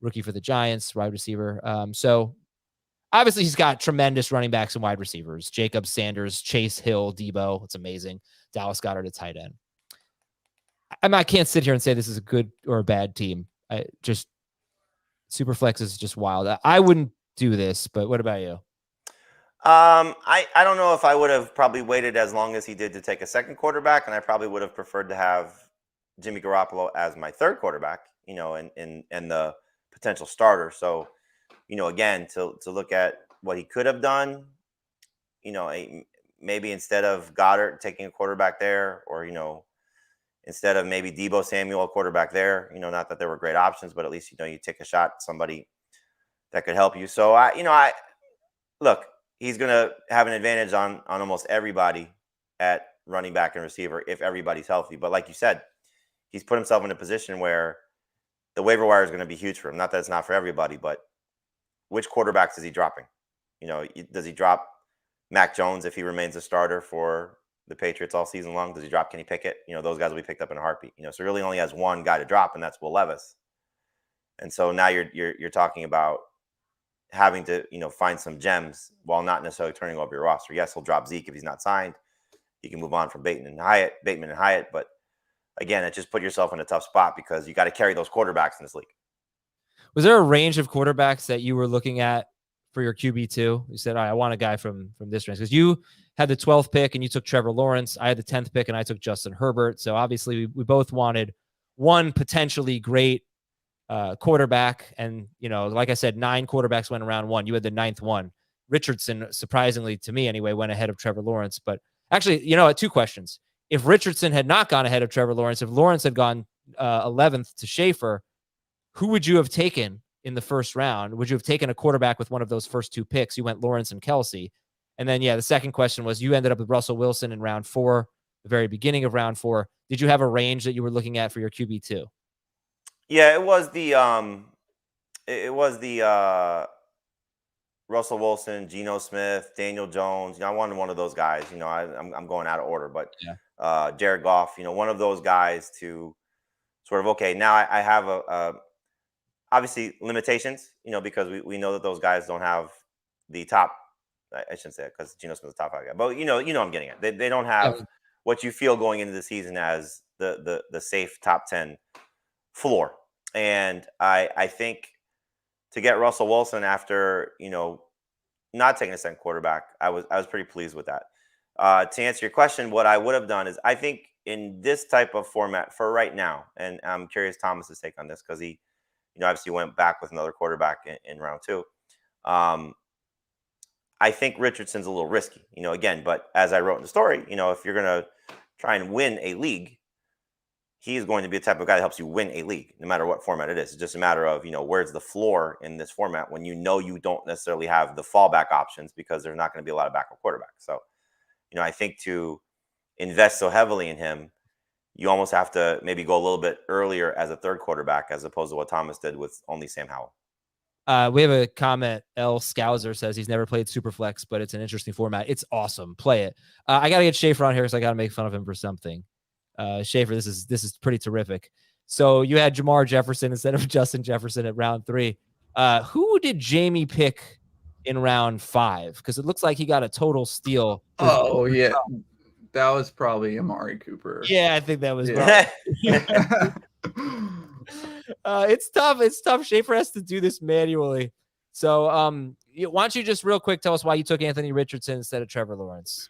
rookie for the Giants, wide receiver. So obviously he's got tremendous running backs and wide receivers. Jacobs, Sanders, Chase, Hill, Deebo. It's amazing. Dallas Goedert at tight end. I can't sit here and say this is a good or a bad team. Superflex is just wild. I wouldn't do this, but what about you? I don't know if I would have probably waited as long as he did to take a second quarterback, and I probably would have preferred to have Jimmy Garoppolo as my 3rd quarterback, and the potential starter. So, again, to look at what he could have done, maybe instead of Goddard taking a quarterback there, or instead of maybe Deebo Samuel, a quarterback there, not that there were great options, but at least, you take a shot at somebody that could help you. So I look, he's going to have an advantage on almost everybody at running back and receiver if everybody's healthy. But like you said, he's put himself in a position where the waiver wire is going to be huge for him. Not that it's not for everybody, but which quarterbacks is he dropping? Does he drop Mac Jones if he remains a starter for the Patriots all season long? Does he drop Kenny Pickett? Those guys will be picked up in a heartbeat. So he really only has one guy to drop, and that's Will Levis. And so now you're talking about having to find some gems while not necessarily turning over your roster. Yes, he'll drop Zeke if he's not signed. You can move on from Bateman and Hyatt, but again, it just put yourself in a tough spot because you got to carry those quarterbacks in this league. Was there a range of quarterbacks that you were looking at for your QB2? You said, all right, I want a guy from this range, because you had the 12th pick and you took Trevor Lawrence. I had the 10th pick and I took Justin Herbert. So obviously we both wanted one potentially great quarterback. And, like I said, 9 quarterbacks went in round 1. You had the 9th one. Richardson, surprisingly to me anyway, went ahead of Trevor Lawrence. But actually, 2 questions. If Richardson had not gone ahead of Trevor Lawrence, if Lawrence had gone 11th to Schaefer, who would you have taken in the first round? Would you have taken a quarterback with one of those first 2 picks? You went Lawrence and Kelsey. And then, the second question was, you ended up with Russell Wilson in round 4, the very beginning of round 4. Did you have a range that you were looking at for your QB2? Yeah, it was the Russell Wilson, Geno Smith, Daniel Jones. I wanted one of those guys. I'm going out of order, but Jared Goff. One of those guys to sort of, okay, now I have a obviously limitations, because we know that those guys don't have the top. I shouldn't say it because Geno Smith's a top 5 guy, but I'm getting it. They don't Yeah. have what you feel going into the season as the safe top 10 floor. And I think to get Russell Wilson after not taking a second quarterback, I was pretty pleased with that. To answer your question, what I would have done is I think in this type of format for right now, and I'm curious Thomas's take on this because he obviously went back with another quarterback in round 2. I think Richardson's a little risky, again, but as I wrote in the story, if you're going to try and win a league, he's going to be the type of guy that helps you win a league, no matter what format it is. It's just a matter of, where's the floor in this format when you don't necessarily have the fallback options because there's not going to be a lot of backup quarterbacks. So, I think to invest so heavily in him, you almost have to maybe go a little bit earlier as a third quarterback as opposed to what Thomas did with only Sam Howell. We have a comment. L. Scouser says he's never played Superflex, but it's an interesting format. It's awesome. Play it. I got to get Schaefer on here because I got to make fun of him for something. Schaefer, this is pretty terrific. So you had Jamar Jefferson instead of Justin Jefferson at round 3. Who did Jamie pick in round 5? Because it looks like he got a total steal. Oh, yeah. That was probably Amari Cooper. Yeah, I think that was it's tough. It's tough. Schaefer has to do this manually. So why don't you just real quick tell us why you took Anthony Richardson instead of Trevor Lawrence?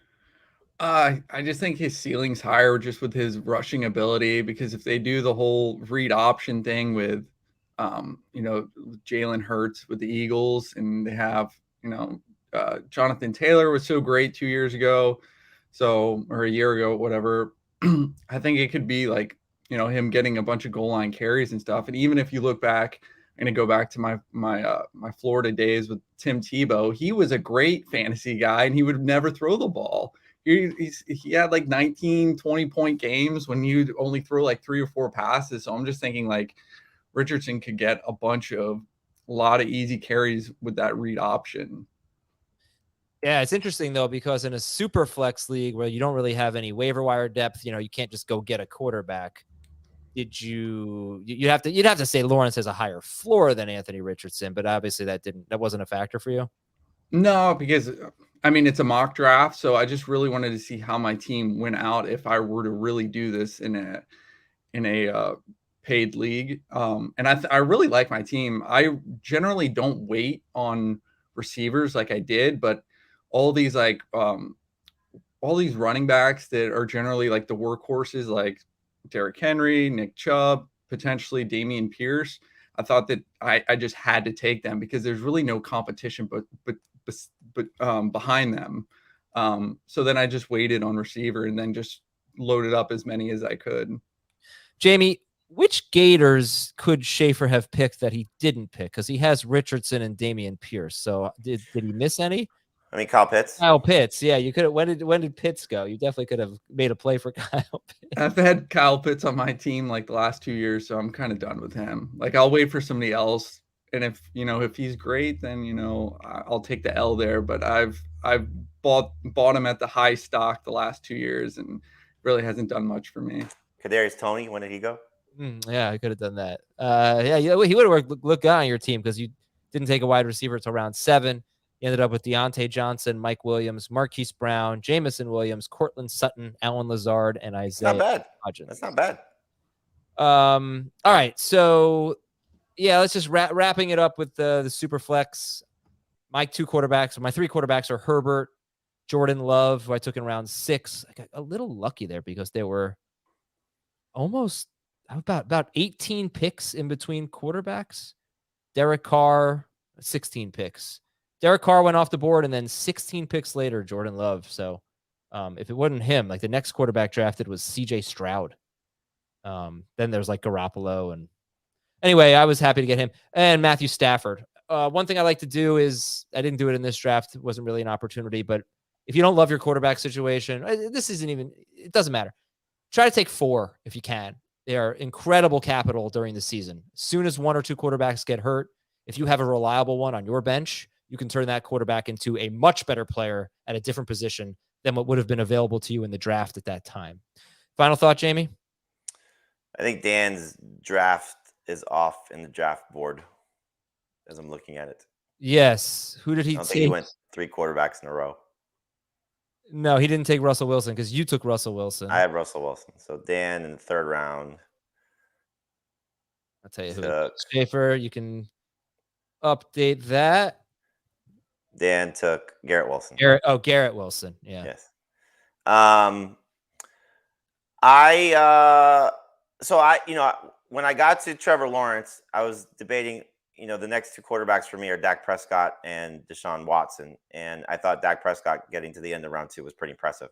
I just think his ceiling's higher just with his rushing ability, because if they do the whole read option thing with Jalen Hurts with the Eagles, and they have Jonathan Taylor was so great 2 years ago, or a year ago, whatever. I think it could be like him getting a bunch of goal line carries and stuff. And even if you look back, I'm going to go back to my Florida days with Tim Tebow. He was a great fantasy guy, and he would never throw the ball. He had like 19, 20-point games when you only throw like 3 or 4 passes. So I'm just thinking like Richardson could get a lot of easy carries with that read option. Yeah, it's interesting though, because in a super flex league where you don't really have any waiver wire depth, you can't just go get a quarterback. You'd have to say Lawrence has a higher floor than Anthony Richardson, but obviously that wasn't a factor for you. No, because it's a mock draft, so I just really wanted to see how my team went out if I were to really do this in a paid league. And I really like my team. I generally don't wait on receivers like I did, but all these running backs that are generally like the workhorses, like Derrick Henry, Nick Chubb, potentially Dameon Pierce, I thought that I just had to take them because there's really no competition but behind them. So then I just waited on receiver and then just loaded up as many as I could. Jamie, which Gators could Schaefer have picked that he didn't pick? Because he has Richardson and Dameon Pierce. So did he miss any? Kyle Pitts. Kyle Pitts, yeah. You could have. When did Pitts go? You definitely could have made a play for Kyle Pitts. I've had Kyle Pitts on my team like the last 2 years, so I'm kind of done with him. Like I'll wait for somebody else, and if he's great, then I'll take the L there. But I've bought him at the high stock the last 2 years, and really hasn't done much for me. Kadarius Toney, when did he go? Yeah, I could have done that. He would have looked good on your team because you didn't take a wide receiver until round 7. You ended up with Deontay Johnson, Mike Williams, Marquise Brown, Jamison Williams, Cortland Sutton, Alan Lazard, and Isaiah. Not bad. Hodgins. That's not bad. All right. So, yeah, let's just wrapping it up with the super flex. My 3 quarterbacks are Herbert, Jordan Love, who I took in round 6. I got a little lucky there because there were almost about 18 picks in between quarterbacks. Derek Carr, 16 picks. Derek Carr went off the board, and then 16 picks later, Jordan Love. So if it wasn't him, like the next quarterback drafted was CJ Stroud. Then there's like Garoppolo. And anyway, I was happy to get him. And Matthew Stafford. One thing I like to do is, I didn't do it in this draft. It wasn't really an opportunity, but if you don't love your quarterback situation, it doesn't matter. Try to take 4 if you can. They are incredible capital during the season. As soon as 1 or 2 quarterbacks get hurt, if you have a reliable one on your bench, you can turn that quarterback into a much better player at a different position than what would have been available to you in the draft at that time. Final thought, Jamie? I think Dan's draft is off in the draft board as I'm looking at it. Yes. Who did I he don't think he take? went 3 quarterbacks in a row. No, he didn't take Russell Wilson because you took Russell Wilson. I had Russell Wilson. So Dan in the 3rd round I'll tell you who. took. Schaefer, you can update that. Dan took Garrett Wilson. Garrett Wilson. Yeah. Yes. When I got to Trevor Lawrence, I was debating, the next 2 quarterbacks for me are Dak Prescott and Deshaun Watson. And I thought Dak Prescott getting to the end of round 2 was pretty impressive,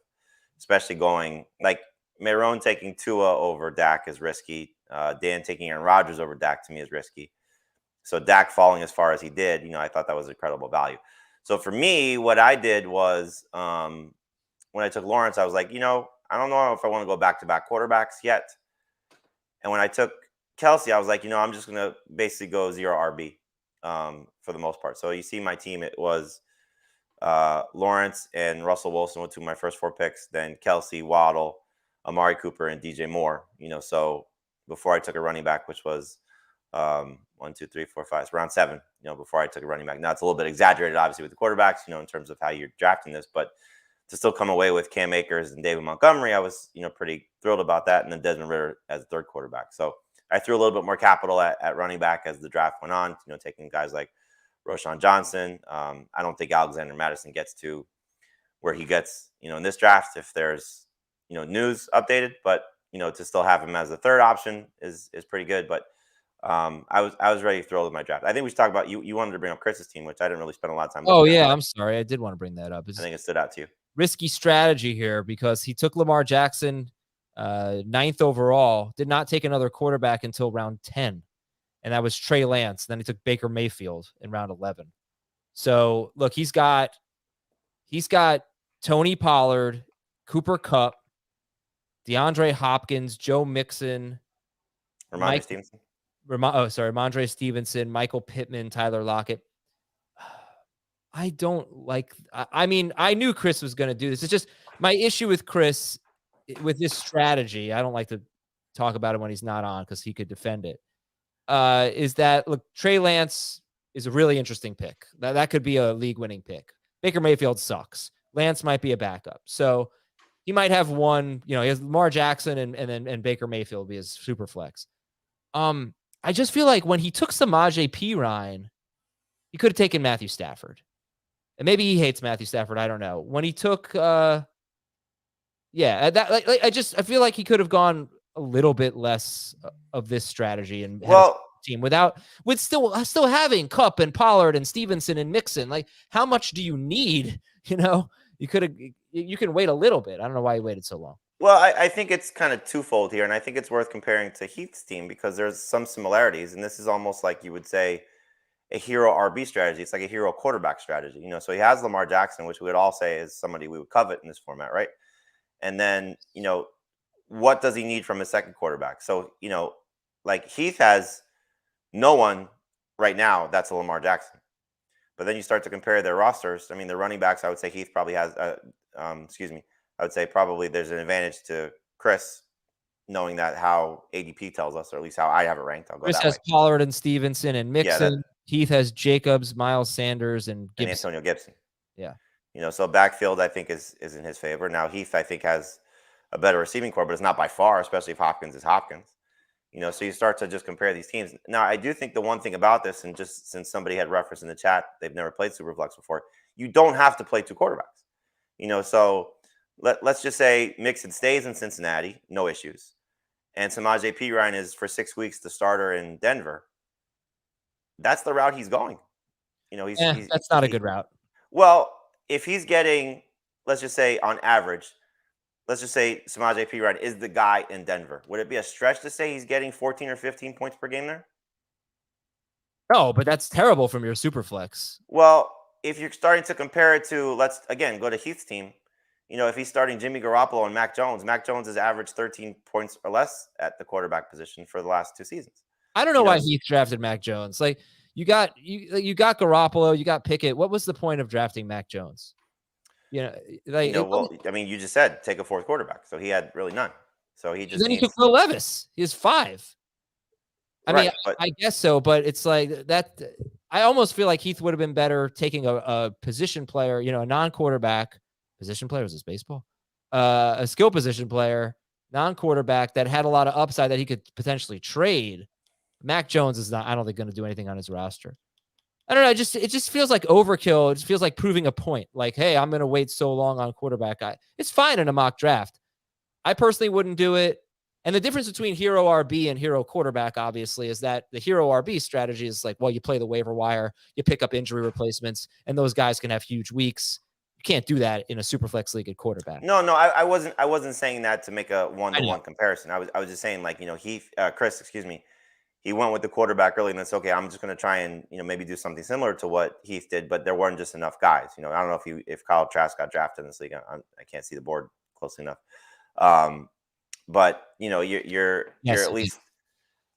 especially going like Marone taking Tua over Dak is risky. Dan taking Aaron Rodgers over Dak to me is risky. So Dak falling as far as he did, I thought that was incredible value. So for me, what I did was when I took Lawrence, I was like, I don't know if I want to go back-to-back quarterbacks yet. And when I took Kelsey, I was like, I'm just going to basically go 0 RB for the most part. So you see my team, it was Lawrence and Russell Wilson were 2 of my first 4 picks, then Kelsey, Waddle, Amari Cooper, and DJ Moore. So before I took a running back, which was 1, 2, 3, 4, 5, it's round 7, before I took a running back. Now it's a little bit exaggerated, obviously, with the quarterbacks, in terms of how you're drafting this, but to still come away with Cam Akers and David Montgomery, I was, pretty thrilled about that. And then Desmond Ridder as a 3rd quarterback. So I threw a little bit more capital at running back as the draft went on, taking guys like Roshan Johnson. I don't think Alexander Madison gets to where he gets, in this draft if there's, news updated, but, to still have him as the 3rd option is pretty good. But I was ready to throw with my draft. I think we should talk about you wanted to bring up Chris's team, which I didn't really spend a lot of time. Oh yeah, I'm sorry. I did want to bring that up. I think it stood out to you. Risky strategy here because he took Lamar Jackson 9th overall, did not take another quarterback until round 10. And that was Trey Lance. Then he took Baker Mayfield in round 11. So look, he's got Tony Pollard, Cooper Kupp, DeAndre Hopkins, Joe Mixon, Ramondre Stevenson. Ramondre Stevenson, Michael Pittman, Tyler Lockett. I don't like. I mean, I knew Chris was going to do this. It's just my issue with Chris with this strategy. I don't like to talk about it when he's not on because he could defend it. Is that look? Trey Lance is a really interesting pick. That could be a league-winning pick. Baker Mayfield sucks. Lance might be a backup, so he might have one. He has Lamar Jackson and Baker Mayfield be his super flex. I just feel like when he took Samaje Perine, he could have taken Matthew Stafford. And maybe he hates Matthew Stafford. I don't know. When he took, I feel like he could have gone a little bit less of this strategy and team with still having Kupp and Pollard and Stevenson and Mixon. Like, how much do you need? You can wait a little bit. I don't know why he waited so long. Well, I think it's kind of twofold here, and I think it's worth comparing to Heath's team because there's some similarities, and this is almost like you would say a hero RB strategy. It's like a hero quarterback strategy, So he has Lamar Jackson, which we would all say is somebody we would covet in this format, right? And then, what does he need from his second quarterback? So, like Heath has no one right now that's a Lamar Jackson. But then you start to compare their rosters. I mean, the running backs, I would say Heath probably has, I would say probably there's an advantage to Chris knowing that how ADP tells us, or at least how I have it ranked. I'll go Chris that has way. Pollard and Stevenson and Mixon. Heath has Jacobs, Miles Sanders, and Antonio Gibson. Yeah. So backfield, I think, is in his favor. Now, Heath, I think, has a better receiving core, but it's not by far, especially if Hopkins is Hopkins. So you start to just compare these teams. Now, I do think the one thing about this, and just since somebody had referenced in the chat, they've never played Superflex before, you don't have to play 2 quarterbacks. So let's just say Mixon stays in Cincinnati, no issues. And Samaje Perine is for 6 weeks the starter in Denver. That's the route he's going. That's not a good route. Well, if he's getting, let's just say on average, let's just say Samaje Perine is the guy in Denver. Would it be a stretch to say he's getting 14 or 15 points per game there? No, but that's terrible from your super flex. Well, if you're starting to compare it to, let's again go to Heath's team. If he's starting Jimmy Garoppolo and Mac Jones has averaged 13 points or less at the quarterback position for the last 2 seasons. I don't know why Heath drafted Mac Jones. Like you got Garoppolo, you got Pickett. What was the point of drafting Mac Jones? You just said take a 4th quarterback, so he had really none. So he And just then he needs took Will Levis. He has 5. I mean, I guess so, but it's like that. I almost feel like Heath would have been better taking a position player, a non-quarterback. Position player, is this baseball? A skill position player, non-quarterback that had a lot of upside that he could potentially trade. Mac Jones is not, I don't think, going to do anything on his roster. I don't know. It just feels like overkill. It just feels like proving a point. Like, hey, I'm going to wait so long on quarterback. It's fine in a mock draft. I personally wouldn't do it. And the difference between hero RB and hero quarterback, obviously, is that the hero RB strategy is like, well, you play the waiver wire, you pick up injury replacements, and those guys can have huge weeks. You can't do that in a Superflex league at quarterback. No, I wasn't saying that to make a one-to-one comparison. I was just saying, like, Chris, excuse me, he went with the quarterback early, and it's okay. I'm just going to try and maybe do something similar to what Heath did, but there weren't just enough guys. I don't know if Kyle Trask got drafted in this league. I can't see the board closely enough. But you're at least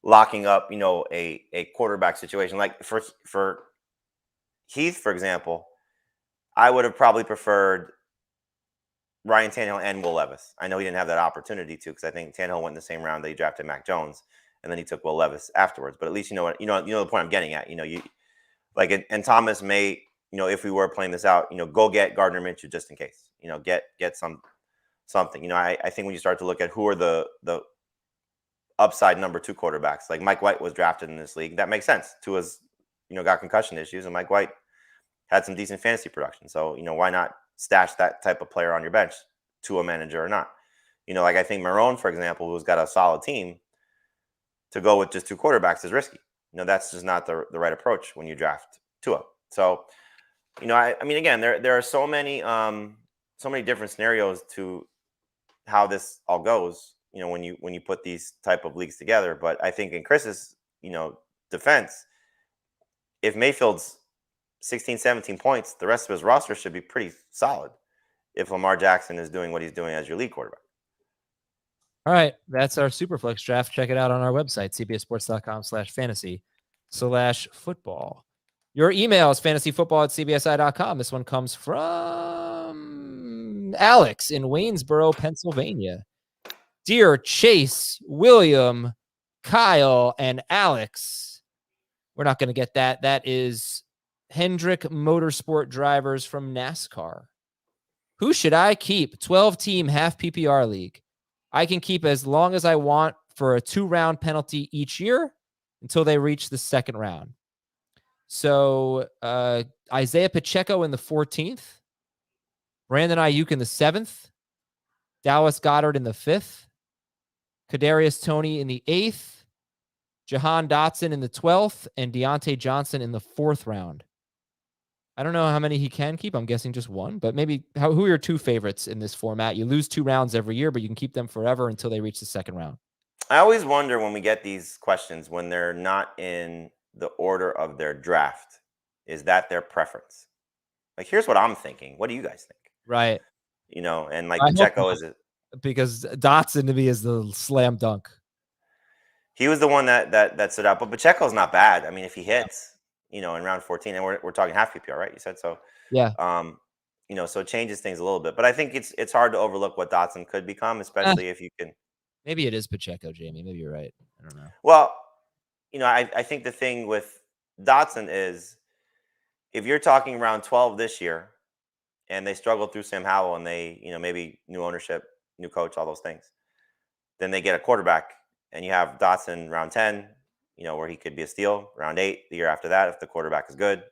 locking up a quarterback situation. Like for Heath, for example, I would have probably preferred Ryan Tannehill and Will Levis. I know he didn't have that opportunity to, because I think Tannehill went in the same round that he drafted Mac Jones, and then he took Will Levis afterwards. But at least you know the point I'm getting at. You like, and Thomas may, if we were playing this out, go get Gardner Minshew just in case. Get something. I think when you start to look at who are the upside number 2 quarterbacks, like Mike White was drafted in this league, that makes sense. Tua's, got concussion issues, and Mike White had some decent fantasy production. So, why not stash that type of player on your bench, Tua manager or not? Like I think Marone, for example, who's got a solid team, to go with just 2 quarterbacks is risky. That's just not the right approach when you draft Tua. So, I mean, again, there are so many different scenarios to how this all goes, when you put these type of leagues together. But I think in Chris's, defense, if Mayfield's 16, 17 points, the rest of his roster should be pretty solid if Lamar Jackson is doing what he's doing as your lead quarterback. All right. That's our Superflex draft. Check it out on our website, cbssports.com/fantasy/football. Your email is fantasyfootball@cbsi.com. This one comes from Alex in Waynesboro, Pennsylvania. Dear Chase, William, Kyle, and Alex. We're not going to get that. That is Hendrick Motorsport drivers from NASCAR. Who should I keep? 12-team half PPR league. I can keep as long as I want for a 2-round penalty each year until they reach the 2nd round. So Isaiah Pacheco in the 14th, Brandon Ayuk in the 7th, Dallas Goedert in the 5th, Kadarius Toney in the 8th, Jahan Dotson in the 12th, and Deontay Johnson in the 4th round. I don't know how many he can keep. I'm guessing just 1, but maybe who are your 2 favorites in this format? You lose 2 rounds every year, but you can keep them forever until they reach the 2nd round. I always wonder when we get these questions, when they're not in the order of their draft, is that their preference? Like, here's what I'm thinking. What do you guys think? Right. And like Pacheco is it, because Dotson to me is the slam dunk. He was the one that stood out, but Pacheco's not bad. I mean, if he hits, in round 14, and we're talking half PPR, right? You said so. Yeah. So it changes things a little bit, but I think it's hard to overlook what Dotson could become, especially if you can. Maybe it is Pacheco, Jamie. Maybe you're right. I don't know. Well, I think the thing with Dotson is, if you're talking round 12 this year, and they struggled through Sam Howell, and they, maybe new ownership, new coach, all those things, then they get a quarterback, and you have Dotson round 10, where he could be a steal. Round 8, the year after that, if the quarterback is good,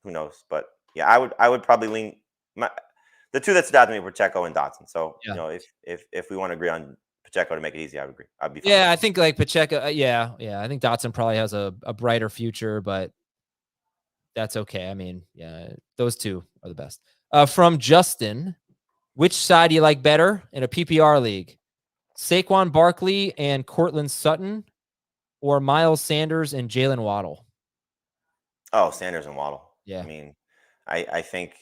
who knows? But yeah, I would probably lean the 2 that stood out to me were Pacheco and Dotson. So if we want to agree on Pacheco to make it easy, I would agree. I'd be fine. Yeah, I think like Pacheco. Yeah. I think Dotson probably has a brighter future, but that's okay. I mean, yeah, those 2 are the best. From Justin, which side do you like better in a PPR league? Saquon Barkley and Cortland Sutton, or Miles Sanders and Jalen Waddle? Oh, Sanders and Waddle. Yeah. I mean, I think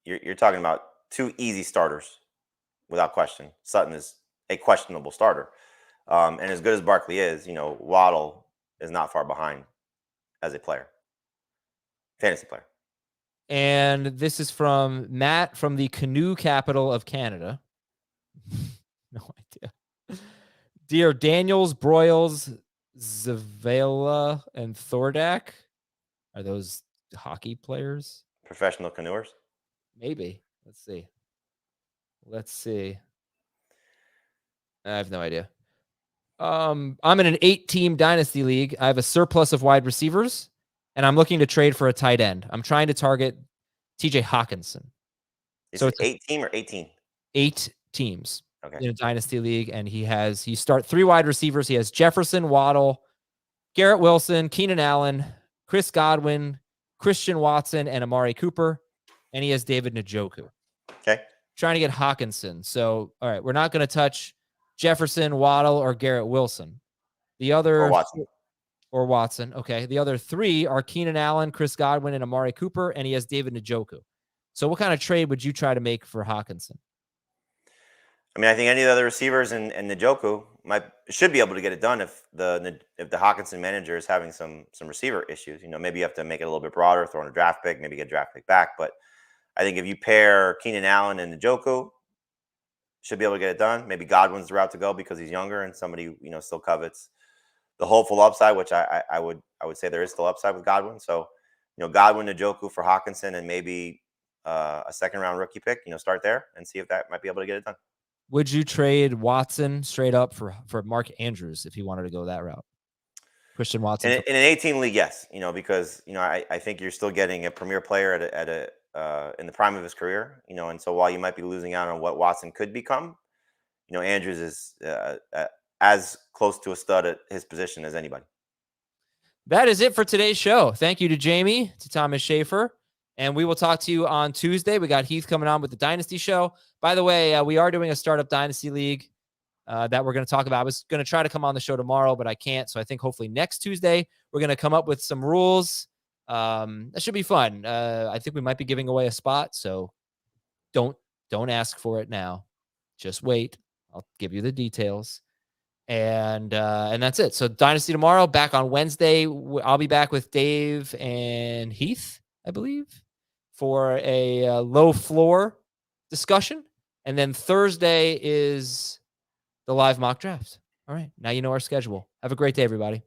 you're talking about 2 easy starters without question. Sutton is a questionable starter. And as good as Barkley is, Waddle is not far behind as a player. Fantasy player. And this is from Matt from the canoe capital of Canada. No idea. Dear Daniels, Broyles, Zavala, and Thordak. Are those hockey players? Professional canoers? Maybe. Let's see. I have no idea. I'm in an 8-team dynasty league. I have a surplus of wide receivers, and I'm looking to trade for a tight end. I'm trying to target TJ Hawkinson. Is it 8-team or 18? 8 teams Okay. in a dynasty league, and he start 3 wide receivers. He has Jefferson, Waddle, Garrett Wilson, Keenan Allen, Chris Godwin, Christian Watson, and Amari Cooper, and he has David Njoku. Okay. Trying to get Hawkinson. So, all right, we're not going to touch Jefferson, Waddle, or Garrett Wilson. The other or Watson. Okay. The other 3 are Keenan Allen, Chris Godwin, and Amari Cooper, and he has David Njoku. So what kind of trade would you try to make for Hawkinson? I mean, I think any of the other receivers and Njoku should be able to get it done if the Hawkinson manager is having some receiver issues. Maybe you have to make it a little bit broader, throw in a draft pick, maybe get a draft pick back. But I think if you pair Keenan Allen and Njoku, should be able to get it done. Maybe Godwin's the route to go because he's younger and somebody still covets the hopeful upside, which I would say there is still upside with Godwin. So Godwin, Njoku for Hawkinson, and maybe a second-round rookie pick. Start there and see if that might be able to get it done. Would you trade Watson straight up for Mark Andrews if he wanted to go that route? Christian Watson in an 18 league, yes. Because I think you're still getting a premier player in the prime of his career. And so while you might be losing out on what Watson could become, Andrews is as close to a stud at his position as anybody. That is it for today's show. Thank you to Jamie, to Thomas Schaefer. And we will talk to you on Tuesday. We got Heath coming on with the Dynasty Show. By the way, we are doing a Startup Dynasty League that we're going to talk about. I was going to try to come on the show tomorrow, but I can't. So I think hopefully next Tuesday, we're going to come up with some rules. That should be fun. I think we might be giving away a spot. So don't ask for it now. Just wait. I'll give you the details. And that's it. So Dynasty tomorrow, back on Wednesday. I'll be back with Dave and Heath, I believe, for a low floor discussion. And then Thursday is the live mock draft. All right. Now you know our schedule. Have a great day, everybody.